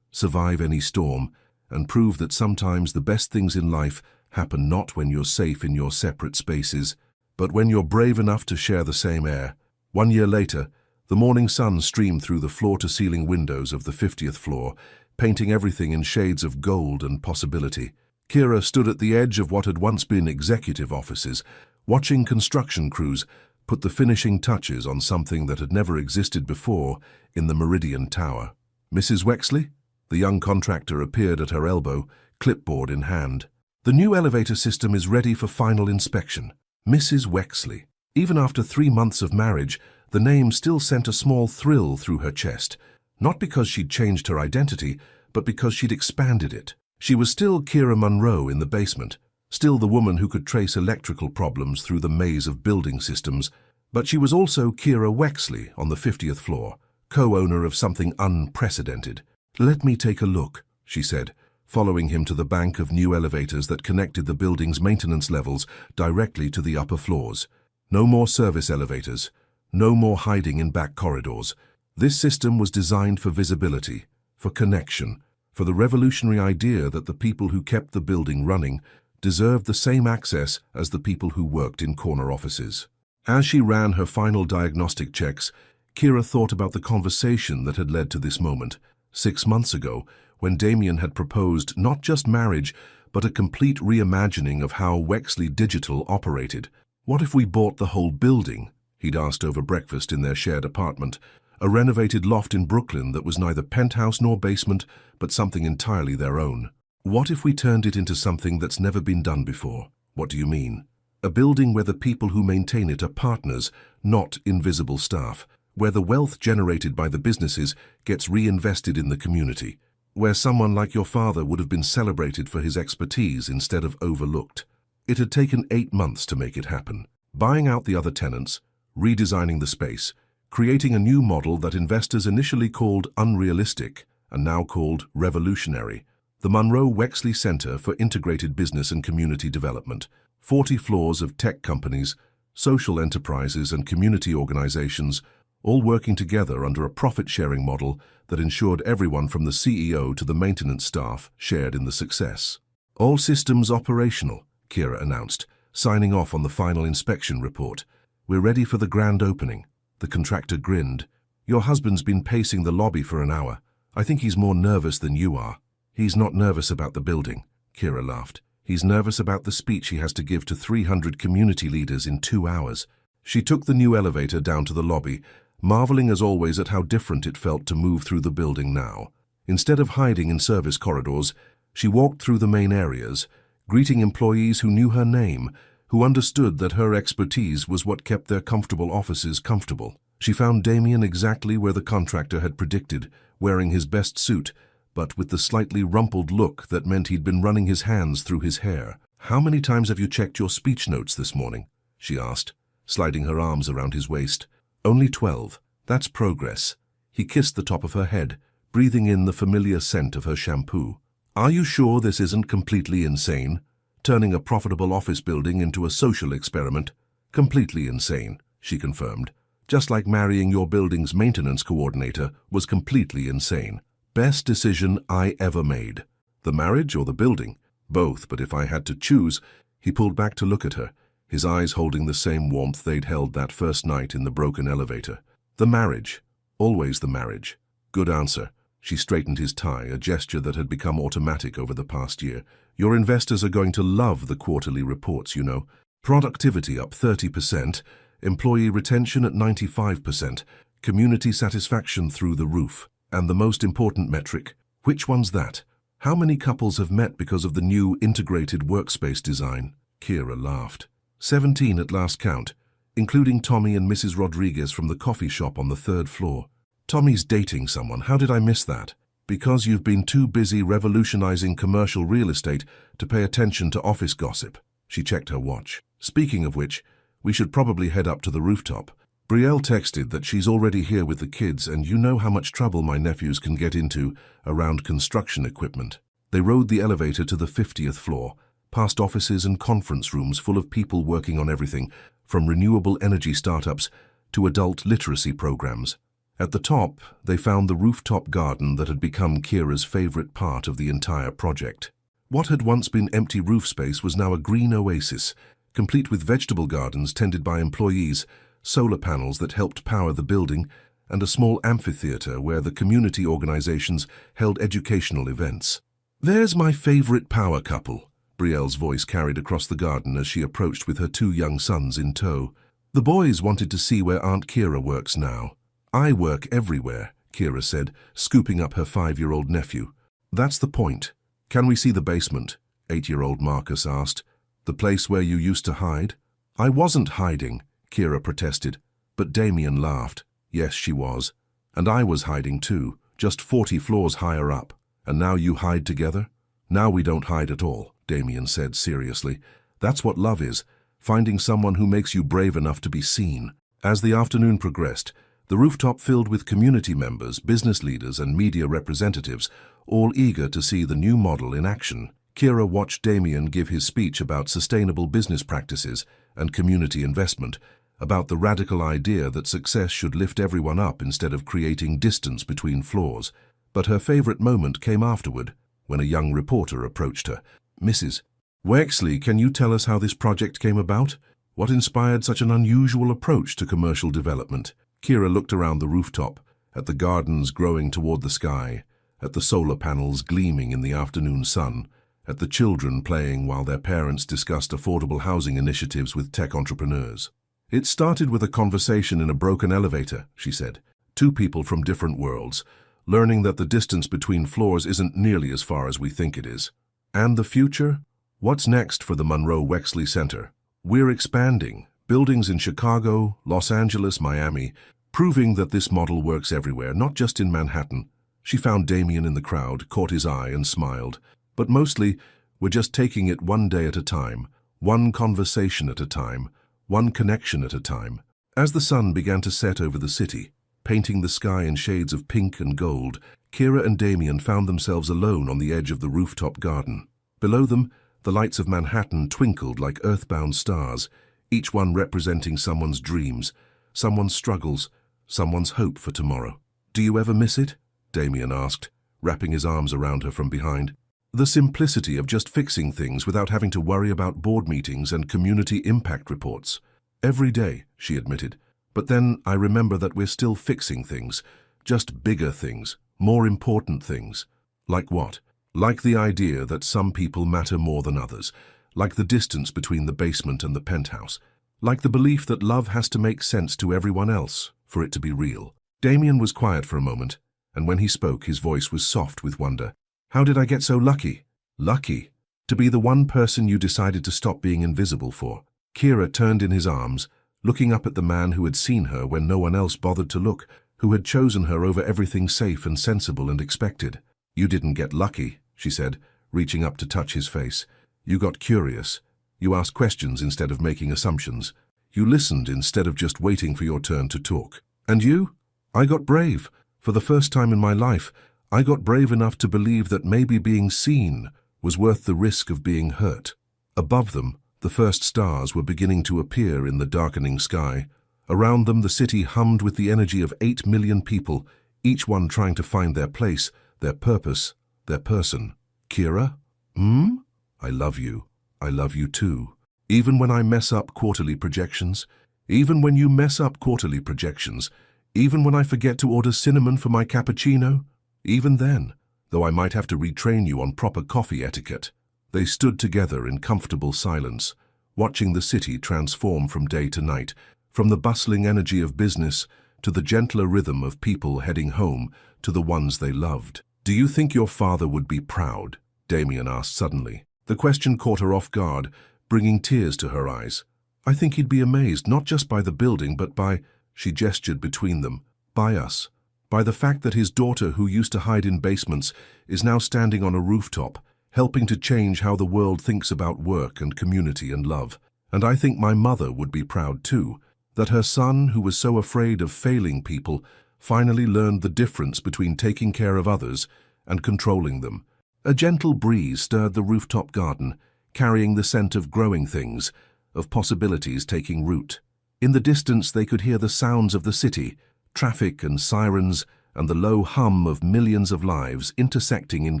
survive any storm, and prove that sometimes the best things in life happen not when you're safe in your separate spaces, but when you're brave enough to share the same air. 1 year later, the morning sun streamed through the floor-to-ceiling windows of the 50th floor, painting everything in shades of gold and possibility. Kira stood at the edge of what had once been executive offices, watching construction crews put the finishing touches on something that had never existed before in the Meridian Tower. "Mrs. Wexley?" The young contractor appeared at her elbow, clipboard in hand. "The new elevator system is ready for final inspection." Mrs. Wexley. Even after 3 months of marriage, the name still sent a small thrill through her chest, not because she'd changed her identity, but because she'd expanded it. She was still Kira Munro in the basement, still the woman who could trace electrical problems through the maze of building systems, but she was also Kira Wexley on the 50th floor, co-owner of something unprecedented. "Let me take a look," she said, following him to the bank of new elevators that connected the building's maintenance levels directly to the upper floors. No more service elevators, no more hiding in back corridors. This system was designed for visibility, for connection, for the revolutionary idea that the people who kept the building running deserved the same access as the people who worked in corner offices. As she ran her final diagnostic checks, Kira thought about the conversation that had led to this moment, 6 months ago, when Damien had proposed not just marriage, but a complete reimagining of how Wexley Digital operated. "What if we bought the whole building?" he'd asked over breakfast in their shared apartment, a renovated loft in Brooklyn that was neither penthouse nor basement, but something entirely their own. "What if we turned it into something that's never been done before?" "What do you mean?" "A building where the people who maintain it are partners, not invisible staff, where the wealth generated by the businesses gets reinvested in the community, where someone like your father would have been celebrated for his expertise instead of overlooked." It had taken 8 months to make it happen. Buying out the other tenants, redesigning the space, creating a new model that investors initially called unrealistic and now called revolutionary. The Monroe Wexley Center for Integrated Business and Community Development. 40 floors of tech companies, social enterprises and community organizations, all working together under a profit-sharing model that ensured everyone from the CEO to the maintenance staff shared in the success. "All systems operational," Kira announced, signing off on the final inspection report. "We're ready for the grand opening." The contractor grinned. "Your husband's been pacing the lobby for an hour. I think he's more nervous than you are." "He's not nervous about the building," Kira laughed. "He's nervous about the speech he has to give to 300 community leaders in 2 hours." She took the new elevator down to the lobby, marveling as always at how different it felt to move through the building now. Instead of hiding in service corridors, she walked through the main areas, greeting employees who knew her name, who understood that her expertise was what kept their comfortable offices comfortable. She found Damien exactly where the contractor had predicted, wearing his best suit, but with the slightly rumpled look that meant he'd been running his hands through his hair. "How many times have you checked your speech notes this morning?" she asked, sliding her arms around his waist. "Only 12. That's progress." He kissed the top of her head, breathing in the familiar scent of her shampoo. "Are you sure this isn't completely insane? Turning a profitable office building into a social experiment?" "Completely insane," she confirmed. "Just like marrying your building's maintenance coordinator was completely insane. Best decision I ever made." "The marriage or the building?" "Both, but if I had to choose..." He pulled back to look at her, his eyes holding the same warmth they'd held that first night in the broken elevator. "The marriage. Always the marriage." "Good answer." She straightened his tie, a gesture that had become automatic over the past year. "Your investors are going to love the quarterly reports, you know. Productivity up 30%, employee retention at 95%, community satisfaction through the roof. And the most important metric, which one's that? How many couples have met because of the new integrated workspace design?" Kira laughed. 17 at last count, including Tommy and Mrs. Rodriguez from the coffee shop on the 3rd floor. "Tommy's dating someone. How did I miss that?" "Because you've been too busy revolutionizing commercial real estate to pay attention to office gossip." She checked her watch. "Speaking of which, we should probably head up to the rooftop. Brielle texted that she's already here with the kids, and you know how much trouble my nephews can get into around construction equipment." They rode the elevator to the 50th floor, past offices and conference rooms full of people working on everything, from renewable energy startups to adult literacy programs. At the top, they found the rooftop garden that had become Kira's favorite part of the entire project. What had once been empty roof space was now a green oasis, complete with vegetable gardens tended by employees, solar panels that helped power the building, and a small amphitheater where the community organizations held educational events. "There's my favorite power couple," Brielle's voice carried across the garden as she approached with her 2 young sons in tow. "The boys wanted to see where Aunt Kira works now." "I work everywhere," Kira said, scooping up her 5-year-old nephew. "That's the point." "Can we see the basement?" 8-year-old Marcus asked. "The place where you used to hide?" "I wasn't hiding," Kira protested, but Damien laughed. "Yes, she was. And I was hiding too, just 40 floors higher up. And now you hide together?" "Now we don't hide at all," Damien said seriously. "That's what love is, finding someone who makes you brave enough to be seen." As the afternoon progressed, the rooftop filled with community members, business leaders, and media representatives, all eager to see the new model in action. Kira watched Damien give his speech about sustainable business practices and community investment, about the radical idea that success should lift everyone up instead of creating distance between floors. But her favorite moment came afterward, when a young reporter approached her. "Mrs. Wexley, can you tell us how this project came about? What inspired such an unusual approach to commercial development?" Kira looked around the rooftop, at the gardens growing toward the sky, at the solar panels gleaming in the afternoon sun, at the children playing while their parents discussed affordable housing initiatives with tech entrepreneurs. "It started with a conversation in a broken elevator," she said. "Two people from different worlds, learning that the distance between floors isn't nearly as far as we think it is. And the future? What's next for the Monroe-Wexley Center? We're expanding, buildings in Chicago, Los Angeles, Miami, proving that this model works everywhere, not just in Manhattan." She found Damien in the crowd, caught his eye and smiled. "But mostly, we're just taking it one day at a time, one conversation at a time, one connection at a time." As the sun began to set over the city, painting the sky in shades of pink and gold, Kira and Damien found themselves alone on the edge of the rooftop garden. Below them, the lights of Manhattan twinkled like earthbound stars, each one representing someone's dreams, someone's struggles, someone's hope for tomorrow. "Do you ever miss it?" Damien asked, wrapping his arms around her from behind. "The simplicity of just fixing things without having to worry about board meetings and community impact reports." "Every day," she admitted. "But then I remember that we're still fixing things, just bigger things, more important things." "Like what?" "Like the idea that some people matter more than others, like the distance between the basement and the penthouse, like the belief that love has to make sense to everyone else for it to be real." Damien was quiet for a moment, and when he spoke, his voice was soft with wonder. "How did I get so lucky?" "Lucky? To be the one person you decided to stop being invisible for." Kira turned in his arms, looking up at the man who had seen her when no one else bothered to look, who had chosen her over everything safe and sensible and expected. "You didn't get lucky," she said, reaching up to touch his face. "You got curious. You asked questions instead of making assumptions. You listened instead of just waiting for your turn to talk. And you? I got brave. For the first time in my life, I got brave enough to believe that maybe being seen was worth the risk of being hurt." Above them, the first stars were beginning to appear in the darkening sky. Around them, the city hummed with the energy of 8 million people, each one trying to find their place, their purpose, their person. "Kira? I love you. I love you too. Even when I mess up quarterly projections, even when you mess up quarterly projections, even when I forget to order cinnamon for my cappuccino, even then, though I might have to retrain you on proper coffee etiquette." They stood together in comfortable silence, watching the city transform from day to night, from the bustling energy of business to the gentler rhythm of people heading home to the ones they loved. "Do you think your father would be proud?" Damien asked suddenly. The question caught her off guard, bringing tears to her eyes. "I think he'd be amazed, not just by the building, but by," she gestured between them, "by us. By the fact that his daughter, who used to hide in basements, is now standing on a rooftop, helping to change how the world thinks about work and community and love. And I think my mother would be proud too, that her son, who was so afraid of failing people, finally learned the difference between taking care of others and controlling them." A gentle breeze stirred the rooftop garden, carrying the scent of growing things, of possibilities taking root. In the distance they could hear the sounds of the city, traffic and sirens, and the low hum of millions of lives intersecting in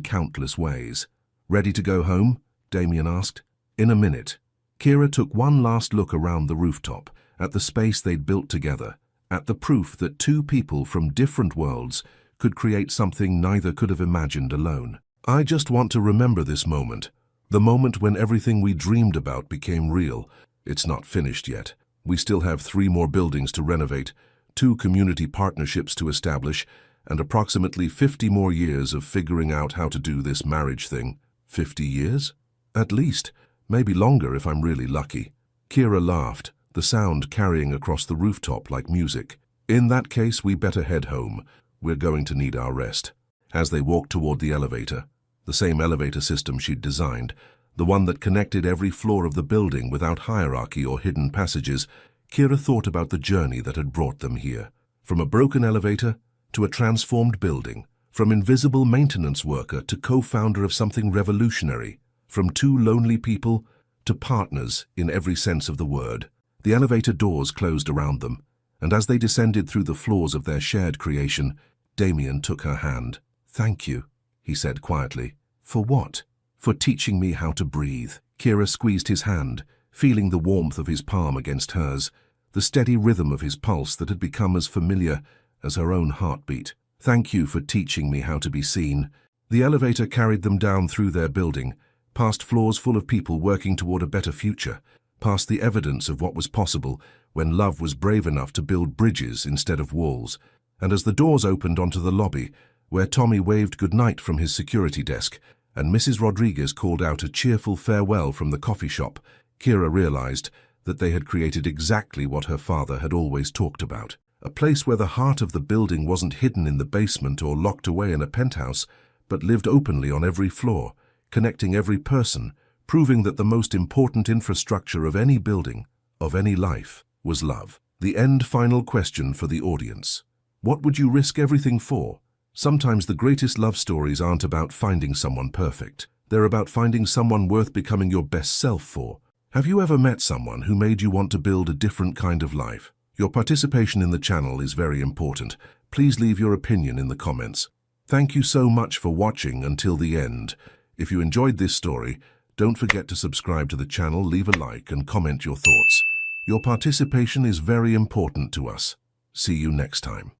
countless ways. "Ready to go home?" Damien asked. "In a minute." Kira took one last look around the rooftop, at the space they'd built together, at the proof that two people from different worlds could create something neither could have imagined alone. "I just want to remember this moment, the moment when everything we dreamed about became real. It's not finished yet. We still have 3 more buildings to renovate, 2 community partnerships to establish, and approximately 50 more years of figuring out how to do this marriage thing." 50 years? "At least. Maybe longer if I'm really lucky." Kira laughed, the sound carrying across the rooftop like music. "In that case, we better head home. We're going to need our rest." As they walked toward the elevator, the same elevator system she'd designed, the one that connected every floor of the building without hierarchy or hidden passages, Kira thought about the journey that had brought them here. From a broken elevator to a transformed building, from invisible maintenance worker to co-founder of something revolutionary, from 2 lonely people to partners in every sense of the word. The elevator doors closed around them, and as they descended through the floors of their shared creation, Damien took her hand. "Thank you," he said quietly. "For what?" "For teaching me how to breathe." Kira squeezed his hand, feeling the warmth of his palm against hers. the steady rhythm of his pulse that had become as familiar as her own heartbeat. "Thank you for teaching me how to be seen." The elevator carried them down through their building, past floors full of people working toward a better future, past the evidence of what was possible when love was brave enough to build bridges instead of walls. And as the doors opened onto the lobby, where Tommy waved goodnight from his security desk, and Mrs. Rodriguez called out a cheerful farewell from the coffee shop, Kira realized that they had created exactly what her father had always talked about. A place where the heart of the building wasn't hidden in the basement or locked away in a penthouse, but lived openly on every floor, connecting every person, proving that the most important infrastructure of any building, of any life, was love. The final question for the audience. What would you risk everything for? Sometimes the greatest love stories aren't about finding someone perfect. They're about finding someone worth becoming your best self for. Have you ever met someone who made you want to build a different kind of life? Your participation in the channel is very important. Please leave your opinion in the comments. Thank you so much for watching until the end. If you enjoyed this story, don't forget to subscribe to the channel, leave a like, and comment your thoughts. Your participation is very important to us. See you next time.